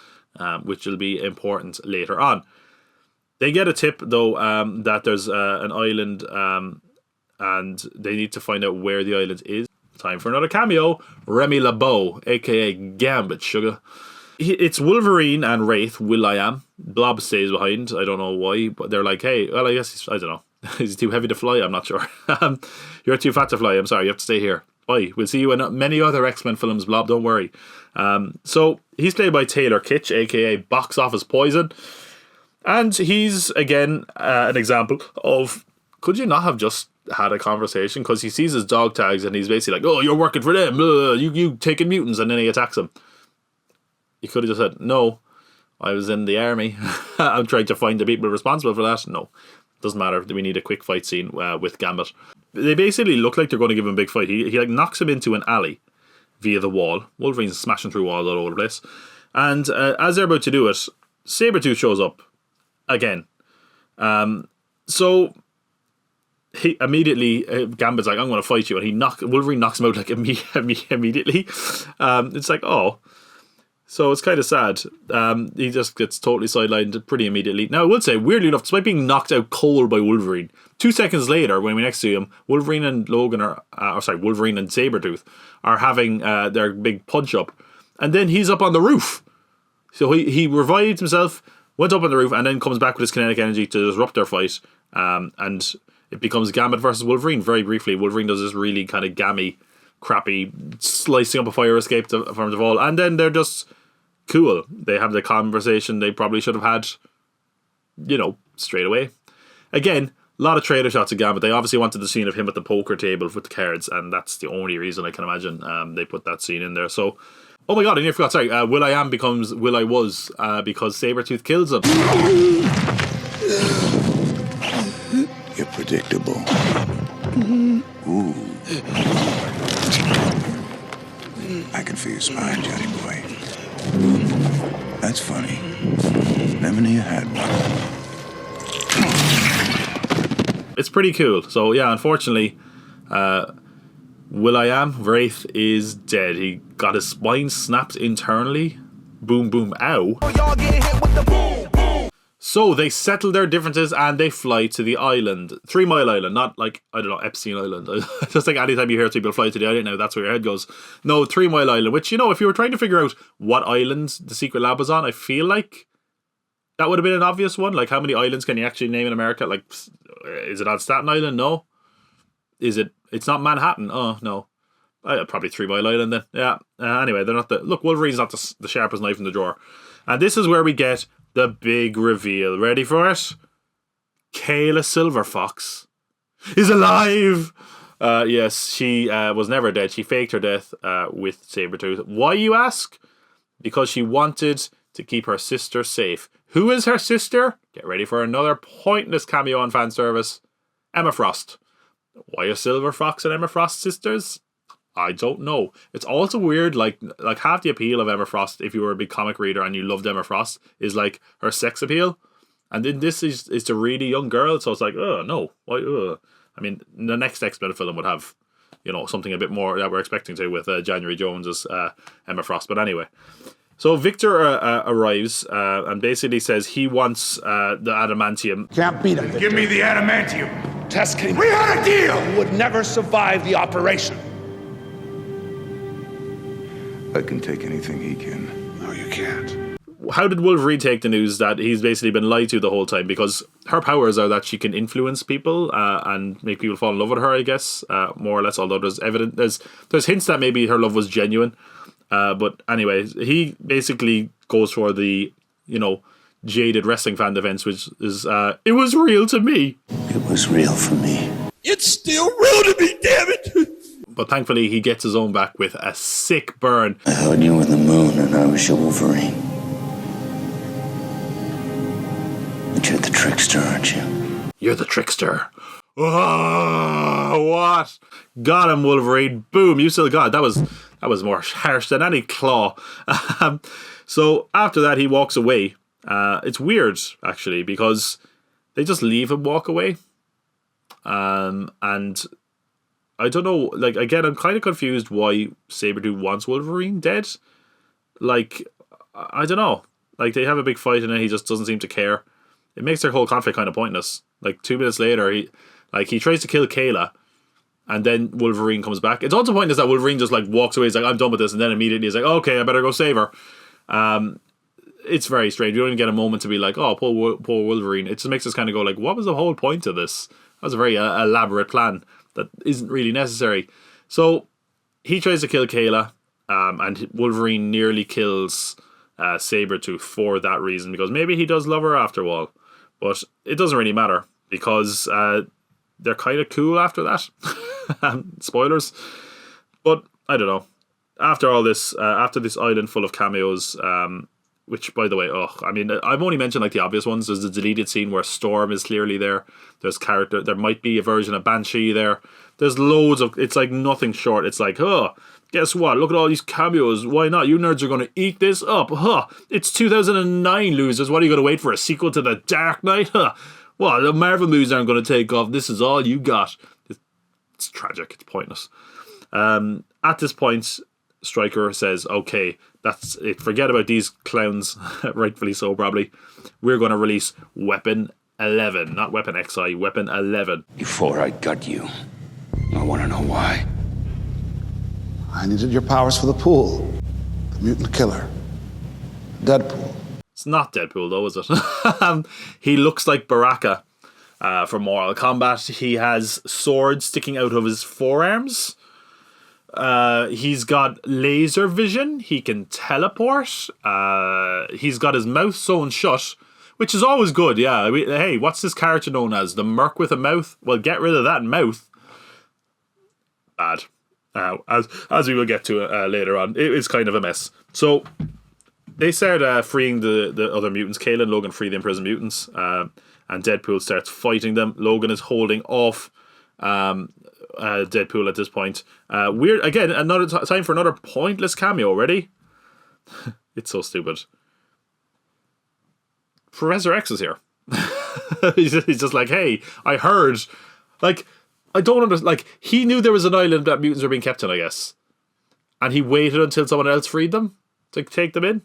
which will be important later on. They get a tip, though, that there's an island, and they need to find out where the island is. Time for another cameo. Remy LeBeau, a.k.a. Gambit Sugar. It's Wolverine and Wraith, Will.i.am. Blob stays behind. I don't know why, but they're like, hey, well, I guess, I don't know. Is he too heavy to fly? I'm not sure. You're too fat to fly. I'm sorry, you have to stay here. Bye. We'll see you in many other X-Men films, Blob. Don't worry. So he's played by Taylor Kitsch, a.k.a. Box Office Poison. And he's, again, an example of, could you not have just had a conversation? Because he sees his dog tags and he's basically like, oh, you're working for them. You taking mutants. And then he attacks him. You could have just said, no, I was in the army. I'm trying to find the people responsible for that. No. Doesn't matter. We need a quick fight scene with Gambit. They basically look like they're going to give him a big fight. He like knocks him into an alley via the wall. Wolverine's smashing through walls all over the place. And as they're about to do it, Sabretooth shows up again. So he immediately, Gambit's like, I'm going to fight you. And Wolverine knocks him out like immediately. It's like, oh. So it's kind of sad. He just gets totally sidelined pretty immediately. Now, I would say, weirdly enough, despite being knocked out cold by Wolverine, 2 seconds later, when we next see him, Wolverine and Wolverine and Sabretooth are having their big punch-up. And then he's up on the roof. So he revived himself, went up on the roof, and then comes back with his kinetic energy to disrupt their fight. And it becomes Gambit versus Wolverine very briefly. Wolverine does this really kind of gammy, crappy, slicing up a fire escape from the fall. And then they're just cool. They have the conversation they probably should have had, straight away. Again, a lot of trailer shots of Gambit. They obviously wanted the scene of him at the poker table with the cards, and that's the only reason I can imagine they put that scene in there. So, oh my god, I nearly forgot. Sorry, Will.i.am becomes Will.I.was because Sabretooth kills him. You're predictable. Ooh. I can feel your spine, Johnny boy. That's funny. Never knew you had one. It's pretty cool. So yeah, unfortunately, Will.i.am, Wraith, is dead. He got his spine snapped internally. Boom, boom, ow. Y'all getting hit with the boom, boom. So they settle their differences and they fly to the island. 3 Mile Island, not like, I don't know, Epstein Island. I just think anytime you hear people fly to the island now, that's where your head goes. No, 3 Mile Island, which, if you were trying to figure out what island the secret lab was on, I feel like that would have been an obvious one. Like, how many islands can you actually name in America? Like, is it on Staten Island? No. It's not Manhattan? Oh, no. Probably 3 Mile Island then. Yeah. Anyway, they're not look, Wolverine's not the sharpest knife in the drawer. And this is where we get the big reveal. Ready for it? Kayla Silverfox is alive! Yes, she was never dead. She faked her death with Sabretooth. Why, you ask? Because she wanted to keep her sister safe. Who is her sister? Get ready for another pointless cameo on fan service. Emma Frost. Why are Silverfox and Emma Frost sisters? I don't know. It's also weird, like half the appeal of Emma Frost, if you were a big comic reader and you loved Emma Frost, is like her sex appeal. And then this is a really young girl, so it's like, oh, no. Why? I mean, the next X-Men film would have, something a bit more that we're expecting to with January Jones as Emma Frost. But anyway. So Victor arrives and basically says he wants the adamantium. Can't beat him. Give me the adamantium. Test came. We had a deal. You would never survive the operation. I can take anything he can. No, you can't. How did Wolverine take the news that he's basically been lied to the whole time? Because her powers are that she can influence people and make people fall in love with her, I guess, more or less. Although there's hints that maybe her love was genuine. But anyway, he basically goes for the, jaded wrestling fan defense, which is, it was real to me. It was real for me. It's still real to me, damn it. But thankfully, he gets his own back with a sick burn. I heard you in the moon and I was your Wolverine. But you're the trickster, aren't you? You're the trickster. Oh, what? Got him, Wolverine. Boom, you still got it. That was more harsh than any claw. So after that, he walks away. It's weird, actually, because they just leave him walk away. And I don't know, like, again, I'm kind of confused why Sabretooth wants Wolverine dead. Like, I don't know. Like, they have a big fight and he just doesn't seem to care. It makes their whole conflict kind of pointless. Like, 2 minutes later, he tries to kill Kayla, and then Wolverine comes back. It's also pointless that Wolverine just, like, walks away. He's like, I'm done with this. And then immediately he's like, okay, I better go save her. It's very strange. You don't even get a moment to be like, oh, poor Wolverine. It just makes us kind of go, like, what was the whole point of this? That was a very elaborate plan that isn't really necessary. So he tries to kill Kayla, and Wolverine nearly kills Sabretooth for that reason, because maybe he does love her after all. But it doesn't really matter, because they're kind of cool after that. Spoilers. But I don't know. After all this, after this island full of cameos, which, by the way, I mean, I've only mentioned like the obvious ones. There's the deleted scene where Storm is clearly there. There's character. There might be a version of Banshee there. There's loads of. It's like nothing short. It's like, guess what? Look at all these cameos. Why not? You nerds are going to eat this up. It's 2009, losers. What are you going to wait for? A sequel to The Dark Knight? Well, the Marvel movies aren't going to take off. This is all you got. It's tragic. It's pointless. At this point, Stryker says, okay, that's it. Forget about these clowns. Rightfully so, probably. We're going to release Weapon 11. Not Weapon XI, Weapon 11. Before I got you, I want to know why. I needed your powers for the pool. The mutant killer. Deadpool. It's not Deadpool, though, is it? He looks like Baraka from Mortal Kombat. He has swords sticking out of his forearms. He's got laser vision. He can teleport. He's got his mouth sewn shut, which is always good. Yeah. Hey, what's this character known as? The Merc with a mouth? Well, get rid of that mouth. Bad. As we will get to later on, it's kind of a mess. So they start freeing the other mutants. Kayla and Logan free the imprisoned mutants, and Deadpool starts fighting them. Logan is holding off Deadpool at this point. Weird again. Another time for another pointless cameo. Ready? It's so stupid. Professor X is here. He's just like, hey, I heard. Like, I don't understand. Like, he knew there was an island that mutants were being kept in, I guess, and he waited until someone else freed them to take them in.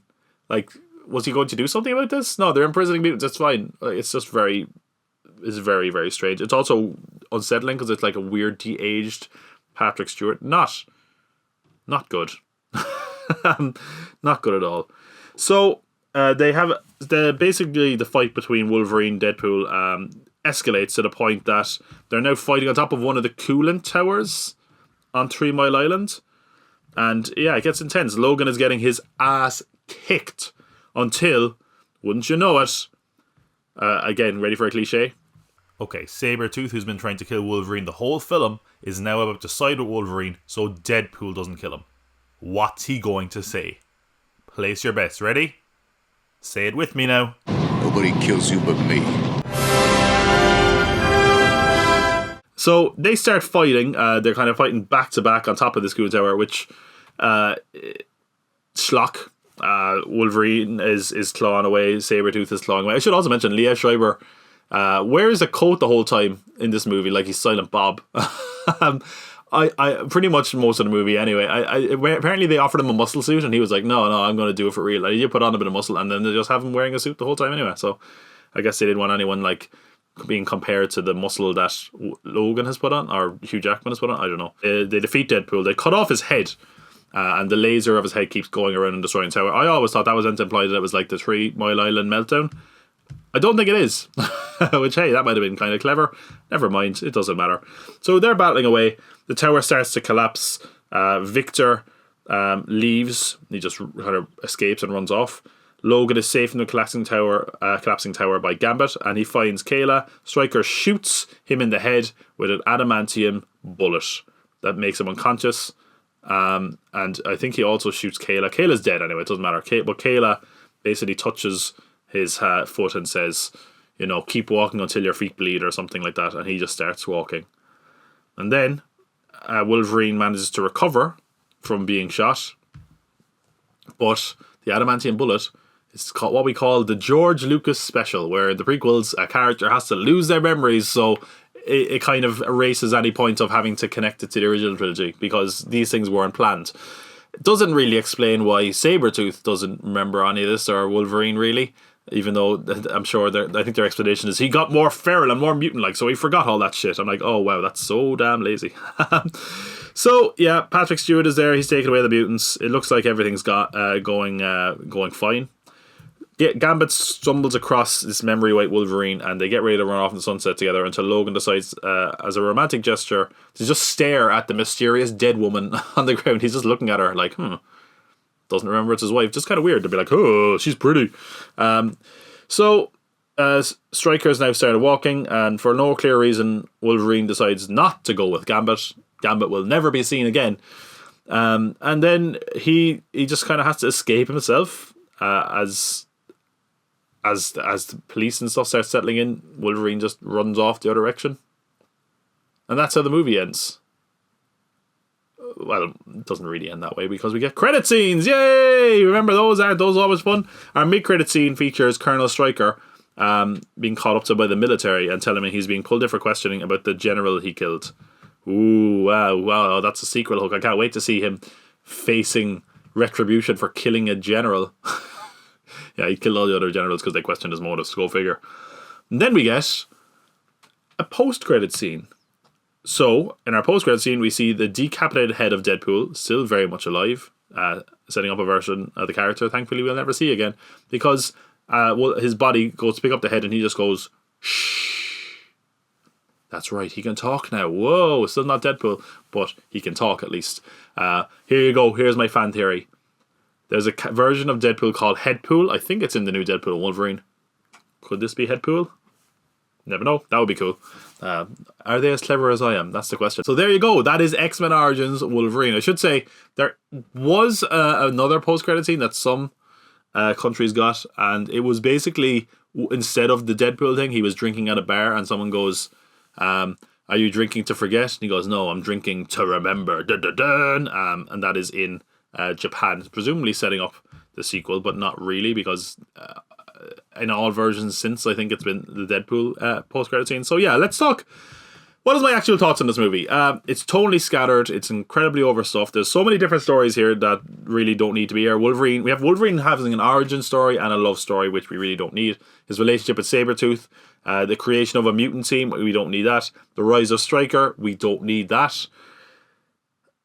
Like, was he going to do something about this? No, they're imprisoning mutants. That's fine. Like, it's just very, very strange. It's also unsettling because it's like a weird de-aged Patrick Stewart. Not good. Not good at all. So they have basically the fight between Wolverine and Deadpool escalates to the point that they're now fighting on top of one of the coolant towers on 3 Mile Island. And yeah, it gets intense. Logan is getting his ass kicked until, wouldn't you know it, again, ready for a cliche? Okay, Sabretooth, who's been trying to kill Wolverine the whole film, is now about to side with Wolverine so Deadpool doesn't kill him. What's he going to say? Place your bets. Ready? Say it with me now. Nobody kills you but me. So they start fighting. They're kind of fighting back to back on top of this coolant tower, which schlock. Wolverine is clawing away. Sabretooth is clawing away. I should also mention Liev Schreiber wears a coat the whole time in this movie, like he's Silent Bob. I pretty much most of the movie anyway. Apparently they offered him a muscle suit and he was like, no, I'm going to do it for real. Like, you put on a bit of muscle, and then they just have him wearing a suit the whole time anyway. So I guess they didn't want anyone like being compared to the muscle that Logan has put on or Hugh Jackman has put on. I don't know. They defeat Deadpool. They cut off his head. And the laser of his head keeps going around and destroying the tower. I always thought that was meant to imply that it was like the 3 Mile Island meltdown. I don't think it is. Which, hey, that might have been kind of clever. Never mind, it doesn't matter. So they're battling away. The tower starts to collapse. Victor leaves. He just kind of escapes and runs off. Logan is safe in the collapsing tower by Gambit, and he finds Kayla. Stryker shoots him in the head with an adamantium bullet. that makes him unconscious. And I think he also shoots Kayla. Kayla's dead anyway, it doesn't matter. But Kayla basically touches his foot and says, you know, keep walking until your feet bleed or something like that. And he just starts walking. And then Wolverine manages to recover from being shot. But the adamantium bullet is called what we call the George Lucas special, where in the prequels a character has to lose their memories, so it kind of erases any point of having to connect it to the original trilogy, because these things weren't planned. It doesn't really explain why Sabretooth doesn't remember any of this, or Wolverine really, even though I'm sure I think their explanation is he got more feral and more mutant-like, so he forgot all that shit. I'm like, oh wow, that's so damn lazy. So yeah, Patrick Stewart is there. He's taking away the mutants. It looks like everything's got going fine. Gambit stumbles across this memory white Wolverine, and they get ready to run off in the sunset together until Logan decides, as a romantic gesture, to just stare at the mysterious dead woman on the ground. He's just looking at her like, doesn't remember it's his wife. Just kind of weird to be like, oh, she's pretty. So Stryker's now started walking, and for no clear reason, Wolverine decides not to go with Gambit. Gambit will never be seen again. And then he just kind of has to escape himself as the police and stuff start settling in. Wolverine just runs off the other direction. And that's how the movie ends. Well, it doesn't really end that way because we get credit scenes. Yay! Remember those? Aren't those always fun? Our mid-credit scene features Colonel Stryker being caught up to by the military and telling him he's being pulled in for questioning about the general he killed. Ooh, wow, that's a sequel hook. I can't wait to see him facing retribution for killing a general. Yeah, he killed all the other generals because they questioned his motives. Go figure. And then we get a post-credit scene. So, in our post-credit scene, we see the decapitated head of Deadpool, still very much alive, setting up a version of the character thankfully we'll never see again, because his body goes to pick up the head and he just goes, shh. That's right, he can talk now. Whoa, still not Deadpool, but he can talk at least. Here you go, here's my fan theory. There's a version of Deadpool called Headpool. I think it's in the new Deadpool and Wolverine. Could this be Headpool? Never know. That would be cool. Are they as clever as I am? That's the question. So there you go. That is X-Men Origins Wolverine. I should say there was another post-credit scene that some countries got, and it was basically, instead of the Deadpool thing, he was drinking at a bar and someone goes, are you drinking to forget? And he goes, no, I'm drinking to remember. Dun, dun, dun. And that is in Japan, presumably setting up the sequel, but not really, because in all versions since, I think it's been the Deadpool post-credit scene. So yeah, let's talk. What is my actual thoughts on this movie? It's totally scattered. It's incredibly overstuffed. There's so many different stories here that really don't need to be here. We have Wolverine having an origin story and a love story, which we really don't need. His relationship with Sabretooth, the creation of a mutant team, we don't need that. The rise of Stryker, we don't need that.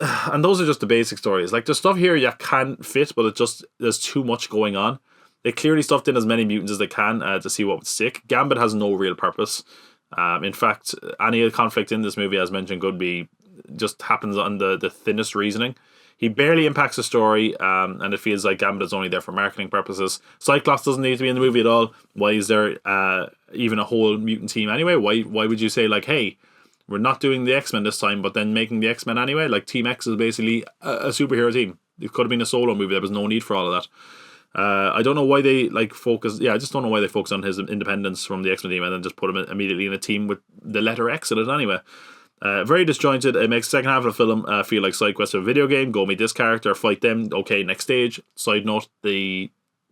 And those are just the basic stories. Like, there's stuff here you can fit, but there's too much going on. They clearly stuffed in as many mutants as they can to see what would stick. Gambit has no real purpose. In fact, any conflict in this movie, as mentioned, could be just happens on the thinnest reasoning. He barely impacts the story, and it feels like Gambit is only there for marketing purposes. Cyclops doesn't need to be in the movie at all. Why is there even a whole mutant team anyway? Why would you say, like, hey, we're not doing the X-Men this time, but then making the X-Men anyway? Like, Team X is basically a superhero team. It could have been a solo movie. There was no need for all of that. I don't know why they focus. Yeah, I just don't know why they focus on his independence from the X-Men team and then just put him immediately in a team with the letter X in it anyway. Very disjointed. It makes the second half of the film feel like side quest of a video game. Go meet this character, fight them. Okay, next stage. Side note: the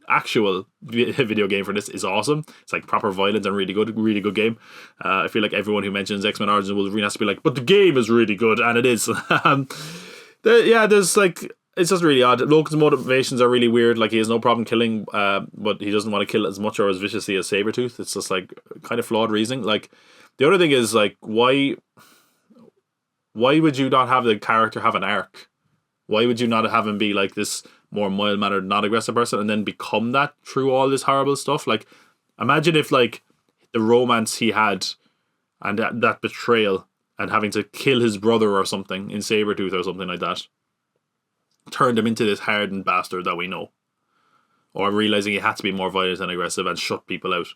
actual video game for this is awesome. It's like proper violence and really good game. I feel like everyone who mentions X-Men Origins Wolverine has to be like, but the game is really good, and it is. There's like. It's just really odd. Logan's motivations are really weird. Like, he has no problem killing, but he doesn't want to kill as much or as viciously as Sabretooth. It's just like kind of flawed reasoning. Like, the other thing is, like, why would you not have the character have an arc? Why would you not have him be like this more mild-mannered, not aggressive person and then become that through all this horrible stuff? Like, imagine if, like, the romance he had and that betrayal and having to kill his brother or something in Sabretooth or something like that turned him into this hardened bastard that we know. Or realizing he had to be more violent and aggressive and shut people out.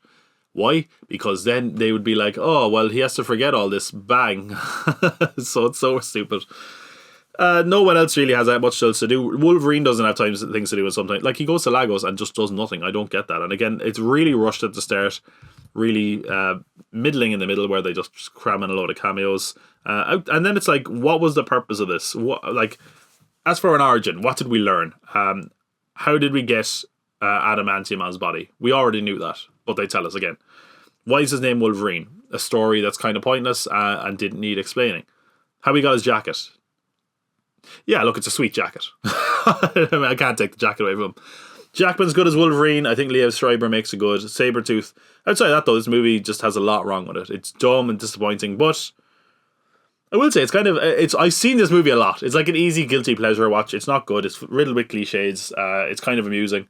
Why? Because then they would be like, oh, well, he has to forget all this. Bang. So it's so stupid. No one else really has that much else to do. Wolverine doesn't have things to do, and sometimes like he goes to Lagos and just does nothing. I don't get that. And again, it's really rushed at the start, really middling in the middle where they just cram in a load of cameos, and then it's like, what was the purpose of this? What, like, as for an origin, what did we learn? How did we get Adamantium-Man's body? We already knew that, but they tell us again. Why is his name Wolverine? A story that's kind of pointless and didn't need explaining. How he got his jacket? Yeah, look, it's a sweet jacket. I mean, I can't take the jacket away from him. Jackman's good as Wolverine. I think Liev Schreiber makes it good. Sabretooth. Outside that, though, this movie just has a lot wrong with it. It's dumb and disappointing, but I will say I've seen this movie a lot. It's like an easy guilty pleasure watch. It's not good. It's riddled with cliches. It's kind of amusing.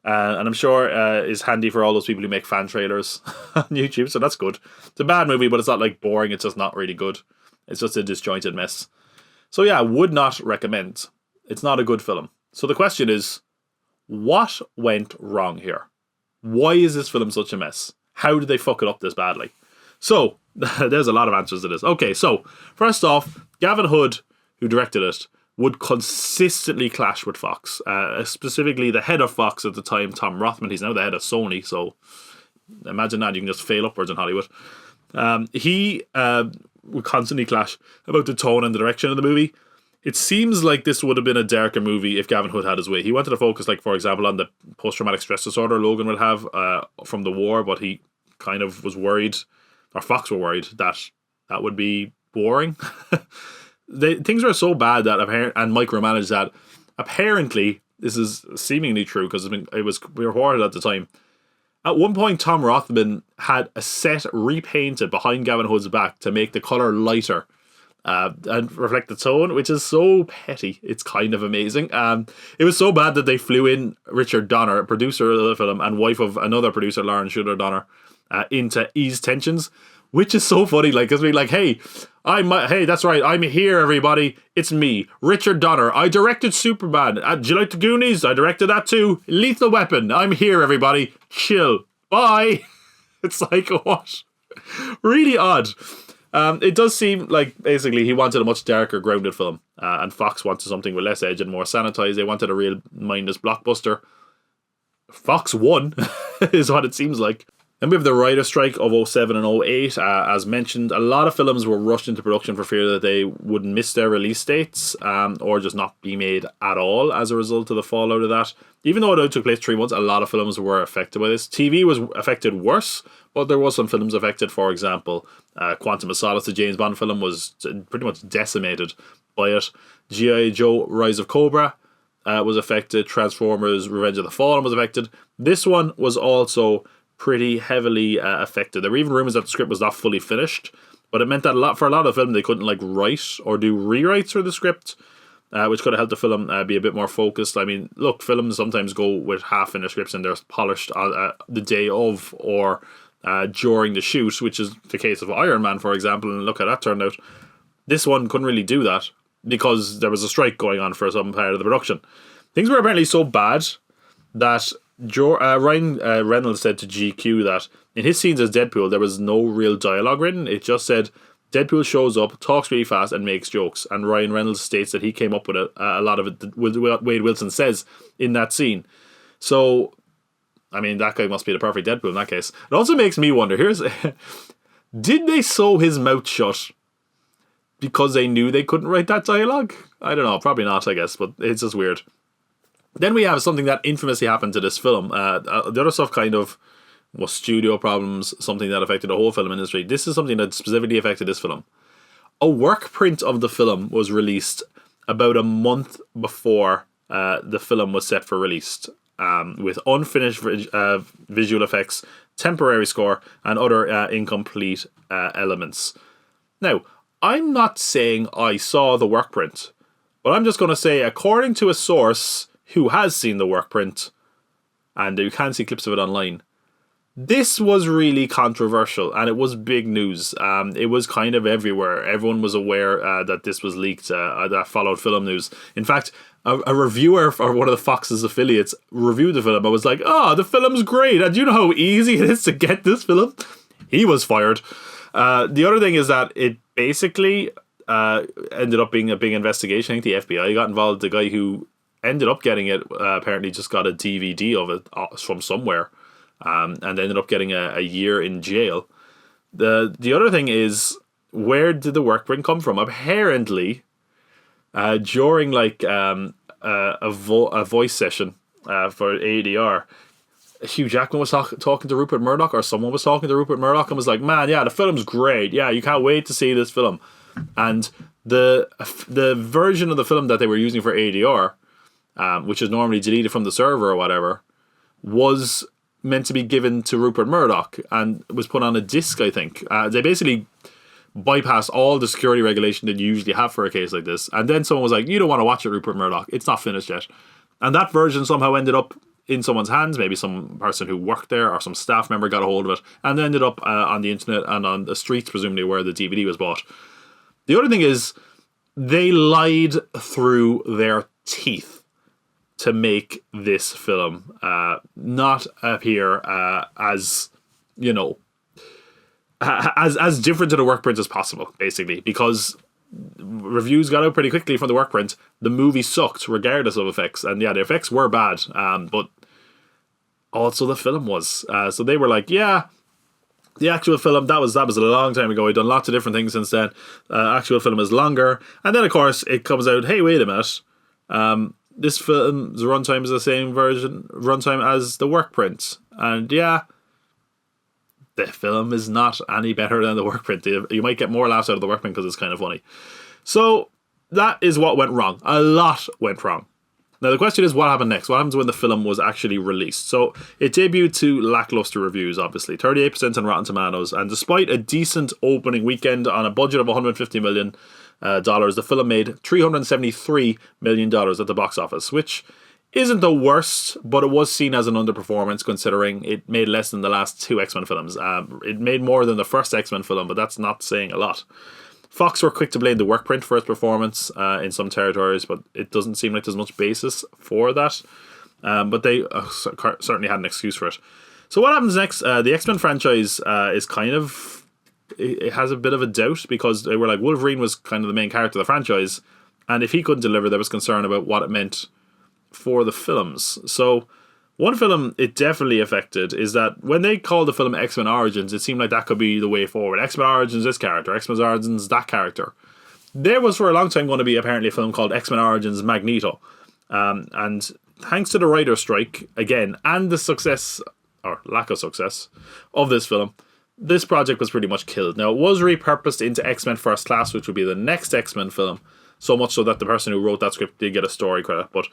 And I'm sure is handy for all those people who make fan trailers on YouTube, so that's good. It's a bad movie, but it's not like boring. It's just not really good. It's just a disjointed mess. So yeah, I would not recommend. It's not a good film. So the question is, what went wrong here? Why is this film such a mess? How did they fuck it up this badly? So, there's a lot of answers to this. Okay, so, first off, Gavin Hood, who directed it, would consistently clash with Fox. Specifically, the head of Fox at the time, Tom Rothman. He's now the head of Sony, so imagine that. You can just fail upwards in Hollywood. He would constantly clash about the tone and the direction of the movie. It seems like this would have been a darker movie if Gavin Hood had his way. He wanted to focus, like, for example, on the post-traumatic stress disorder Logan would have from the war, but he kind of was worried, or Fox were worried, that would be boring. Things were so bad that and micromanaged that apparently, this is seemingly true because we were reported at the time. At one point, Tom Rothman had a set repainted behind Gavin Hood's back to make the colour lighter and reflect the tone, which is so petty. It's kind of amazing. It was so bad that they flew in Richard Donner, producer of the film and wife of another producer, Lauren Shuler Donner, into ease tensions, which is so funny. Like, because we're like, hey, that's right, I'm here, everybody. It's me, Richard Donner. I directed Superman. Do you like the Goonies? I directed that too. Lethal Weapon. I'm here, everybody. Chill. Bye. It's like, what? Really odd. It does seem like basically he wanted a much darker, grounded film, and Fox wanted something with less edge and more sanitized. They wanted a real mindless blockbuster. Fox won, is what it seems like. Then we have the writer strike of 07 and 08. As mentioned, a lot of films were rushed into production for fear that they would miss their release dates or just not be made at all as a result of the fallout of that. Even though it only took place 3 months, a lot of films were affected by this. TV was affected worse, but there was some films affected. For example, Quantum of Solace, the James Bond film, was pretty much decimated by it. G.I. Joe, Rise of Cobra was affected. Transformers, Revenge of the Fallen was affected. This one was also pretty heavily affected. There were even rumours that the script was not fully finished, but it meant that for a lot of the film they couldn't like write or do rewrites for the script, which could have helped the film be a bit more focused. I mean, look, films sometimes go with half-finished scripts and they're polished the day of or during the shoot, which is the case of Iron Man, for example, and look how that turned out. This one couldn't really do that because there was a strike going on for some part of the production. Things were apparently so bad that Ryan Reynolds said to GQ that in his scenes as Deadpool there was no real dialogue written. It just said Deadpool shows up, talks really fast and makes jokes, and Ryan Reynolds states that he came up with a lot of it with what Wade Wilson says in that scene. So I mean, that guy must be the perfect Deadpool in that case. It also makes me wonder, did they sew his mouth shut because they knew they couldn't write that dialogue? I don't know, probably not, I guess, but it's just weird. Then we have something that infamously happened to this film. The other stuff kind of was studio problems, something that affected the whole film industry. This is something that specifically affected this film. A work print of the film was released about a month before the film was set for release, with unfinished visual effects, temporary score, and other incomplete elements. Now, I'm not saying I saw the work print, but I'm just going to say, according to a source who has seen the work print, and you can see clips of it online, this was really controversial and it was big news. It was kind of everywhere. Everyone was aware that this was leaked. That followed film news. In fact, a reviewer for one of the Fox's affiliates reviewed the film and was like, "Oh, the film's great. And do you know how easy it is to get this film?" He was fired. The other thing is that it basically ended up being a big investigation. I think the FBI got involved. The guy who ended up getting it apparently just got a DVD of it from somewhere, and ended up getting a year in jail. The other thing is, where did the work print come from? Apparently, during like a voice session for ADR, Hugh Jackman was talking to Rupert Murdoch, or someone was talking to Rupert Murdoch, and was like, "Man, yeah, the film's great. Yeah, you can't wait to see this film." And the version of the film that they were using for ADR, which is normally deleted from the server or whatever, was meant to be given to Rupert Murdoch and was put on a disc, I think. They basically bypass all the security regulation that you usually have for a case like this. And then someone was like, "You don't want to watch it, Rupert Murdoch. It's not finished yet." And that version somehow ended up in someone's hands. Maybe some person who worked there or some staff member got a hold of it, and then ended up on the internet and on the streets, presumably where the DVD was bought. The other thing is, they lied through their teeth to make this film not appear as, you know, as different to the work print as possible, basically, because reviews got out pretty quickly from the work print. The movie sucked regardless of effects, and yeah, the effects were bad, but also the film was. So they were like, yeah, the actual film, that was a long time ago. We've done lots of different things since then. Actual film is longer. And then, of course, it comes out, hey, wait a minute. This film's runtime is the same runtime as the work print. And yeah, the film is not any better than the work print. You might get more laughs out of the work print because it's kind of funny. So that is what went wrong. A lot went wrong. Now the question is, what happened next? What happens when the film was actually released? So it debuted to lackluster reviews, obviously. 38% on Rotten Tomatoes. And despite a decent opening weekend on a budget of $150 million, the film made $373 million at the box office, which isn't the worst, but it was seen as an underperformance considering it made less than the last two X-Men films. It made more than the first X-Men film, but that's not saying a lot. Fox were quick to blame the work print for its performance in some territories, but it doesn't seem like there's much basis for that. But they certainly had an excuse for it. So what happens next? The X-Men franchise is kind of... It has a bit of a doubt, because they were like, Wolverine was kind of the main character of the franchise, and if he couldn't deliver, there was concern about what it meant for the films. So one film it definitely affected is that when they called the film X-Men Origins, it seemed like that could be the way forward. X-Men Origins this character, X-Men Origins that character. There was for a long time going to be apparently a film called X-Men Origins Magneto. And thanks to the writer's strike, again, and the success, or lack of success, of this film, this project was pretty much killed. Now, it was repurposed into X-Men First Class, which would be the next X-Men film, so much so that the person who wrote that script did get a story credit, but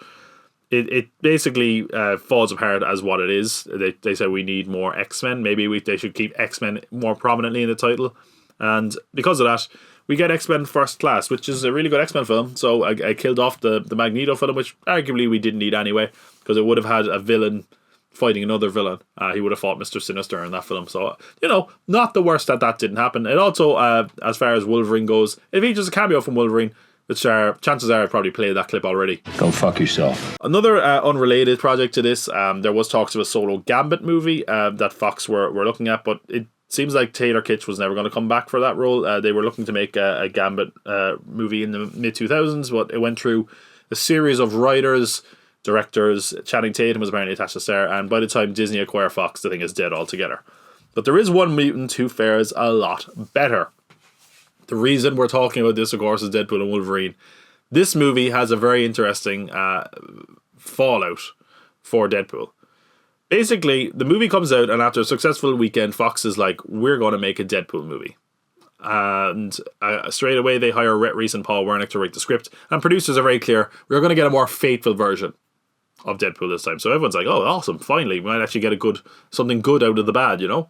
it basically falls apart as what it is. They said we need more X-Men. Maybe they should keep X-Men more prominently in the title. And because of that, we get X-Men First Class, which is a really good X-Men film. So I killed off the Magneto film, which arguably we didn't need anyway, because it would have had a villain fighting another villain. He would have fought Mr. Sinister in that film. So, you know, not the worst that didn't happen. It also, as far as Wolverine goes, it features a cameo from Wolverine, which chances are I probably played that clip already. Go fuck yourself. Another unrelated project to this, there was talks of a solo Gambit movie that Fox were looking at, but it seems like Taylor Kitsch was never going to come back for that role. They were looking to make a Gambit movie in the mid-2000s, but it went through a series of writers, directors. Channing Tatum was apparently attached to star, and by the time Disney acquired Fox, the thing is dead altogether. But there is one mutant who fares a lot better. The reason we're talking about this, of course, is Deadpool and Wolverine. This movie has a very interesting fallout for Deadpool. Basically, the movie comes out, and after a successful weekend, Fox is like, we're going to make a Deadpool movie. And straight away, they hire Rhett Reese and Paul Wernick to write the script, and producers are very clear, we're going to get a more faithful version of Deadpool this time. So everyone's like, oh, awesome, finally, we might actually get something good out of the bad, you know?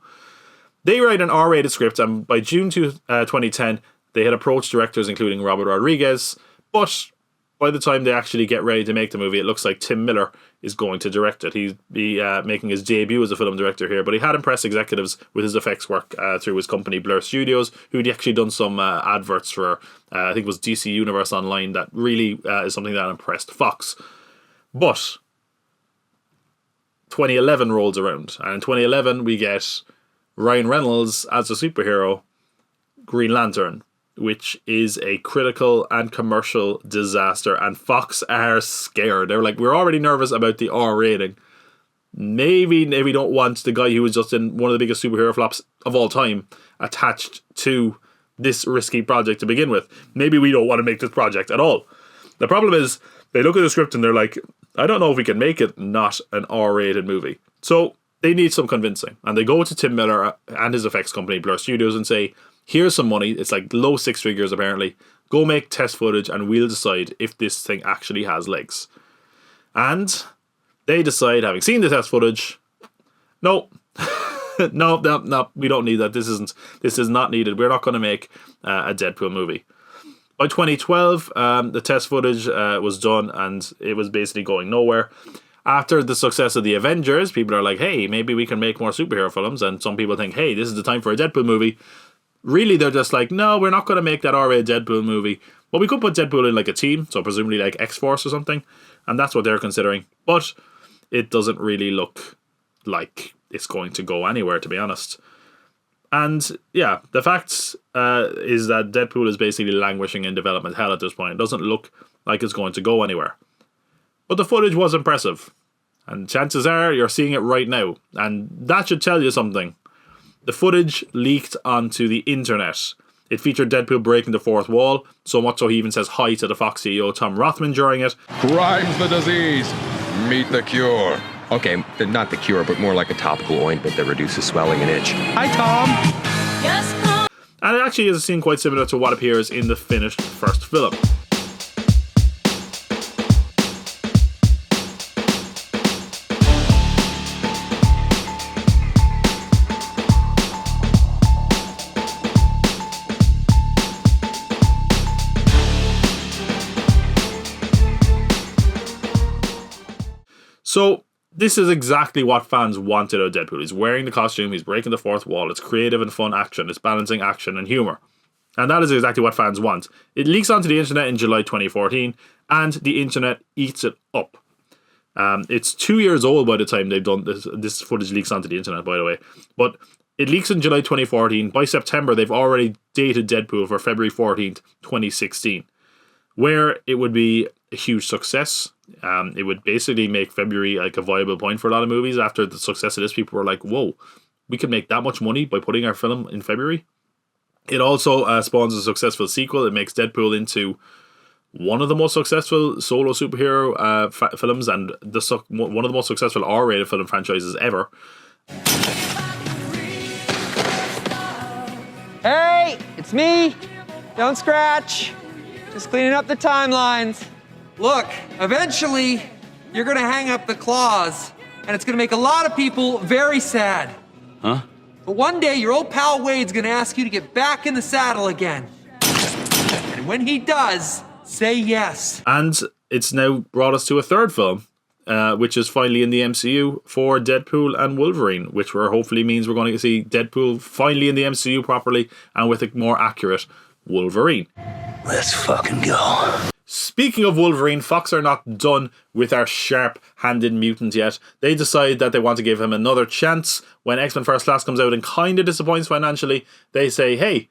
They write an R-rated script, and by June 2010, they had approached directors including Robert Rodriguez, but by the time they actually get ready to make the movie, it looks like Tim Miller is going to direct it. He'd be making his debut as a film director here, but he had impressed executives with his effects work through his company Blur Studios, who'd actually done some adverts for, I think it was DC Universe Online. That really is something that impressed Fox. But 2011 rolls around, and in 2011 we get Ryan Reynolds as a superhero, Green Lantern, which is a critical and commercial disaster, and Fox are scared. They're like, we're already nervous about the R rating. Maybe we don't want the guy who was just in one of the biggest superhero flops of all time attached to this risky project to begin with. Maybe we don't want to make this project at all. The problem is, they look at the script and they're like, I don't know if we can make it not an R-rated movie. So they need some convincing. And they go to Tim Miller and his effects company, Blur Studios, and say, here's some money. It's like low six figures apparently. Go make test footage and we'll decide if this thing actually has legs. And they decide, having seen the test footage, no, no, we don't need that. This is not needed. We're not going to make a Deadpool movie. By 2012, the test footage was done and it was basically going nowhere. After the success of the Avengers, people are like, hey, maybe we can make more superhero films. And some people think, hey, this is the time for a Deadpool movie. Really, they're just like, no, we're not going to make that R-rated Deadpool movie. But we could put Deadpool in like a team, so presumably like X-Force or something. And that's what they're considering. But it doesn't really look like it's going to go anywhere, to be honest. And yeah, the fact is that Deadpool is basically languishing in development hell at this point. It doesn't look like it's going to go anywhere. But the footage was impressive. And chances are you're seeing it right now. And that should tell you something. The footage leaked onto the internet. It featured Deadpool breaking the fourth wall, so much so he even says hi to the Fox CEO Tom Rothman during it. Crime's the disease. Meet the cure. Okay, not the cure, but more like a topical ointment that reduces swelling and itch. Hi, Tom! And it actually is a scene quite similar to what appears in the finished first film. So, this is exactly what fans wanted out of Deadpool. He's wearing the costume, he's breaking the fourth wall, it's creative and fun action, it's balancing action and humour. And that is exactly what fans want. It leaks onto the internet in July 2014, and the internet eats it up. It's 2 years old by the time they've done this. This footage leaks onto the internet, by the way. But it leaks in July 2014. By September, they've already dated Deadpool for February 14th, 2016. Where it would be a huge success. It would basically make February like a viable point for a lot of movies. After the success of this, people were like, whoa, we could make that much money by putting our film in February. It also spawns a successful sequel. It makes Deadpool into one of the most successful solo superhero films and one of the most successful R-rated film franchises ever. Hey, it's me. Don't scratch. Just cleaning up the timelines. Look, eventually, you're gonna hang up the claws, and it's gonna make a lot of people very sad. Huh? But one day, your old pal Wade's gonna ask you to get back in the saddle again. And when he does, say yes. And it's now brought us to a third film, which is finally in the MCU for Deadpool and Wolverine, which hopefully means we're going to see Deadpool finally in the MCU properly and with a more accurate Wolverine. Let's fucking go. Speaking of Wolverine, Fox are not done with our sharp-handed mutant yet. They decide that they want to give him another chance. When X-Men First Class comes out and kind of disappoints financially, they say, hey,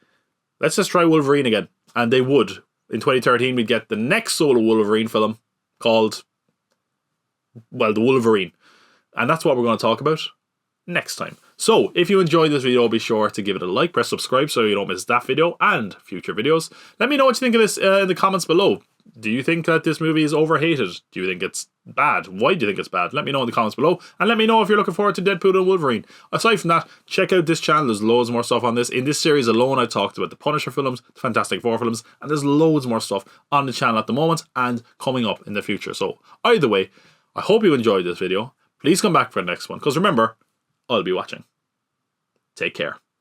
let's just try Wolverine again. And they would. In 2013, we'd get the next solo Wolverine film called, well, The Wolverine. And that's what we're going to talk about next time. So, if you enjoyed this video, be sure to give it a like, press subscribe so you don't miss that video and future videos. Let me know what you think of this in the comments below. Do you think that this movie is overhated? Do you think it's bad? Why do you think it's bad? Let me know in the comments below. And let me know if you're looking forward to Deadpool and Wolverine. Aside from that, check out this channel. There's loads more stuff on this. In this series alone, I talked about the Punisher films, the Fantastic Four films, and there's loads more stuff on the channel at the moment and coming up in the future. So, either way, I hope you enjoyed this video. Please come back for the next one, because remember, I'll be watching. Take care.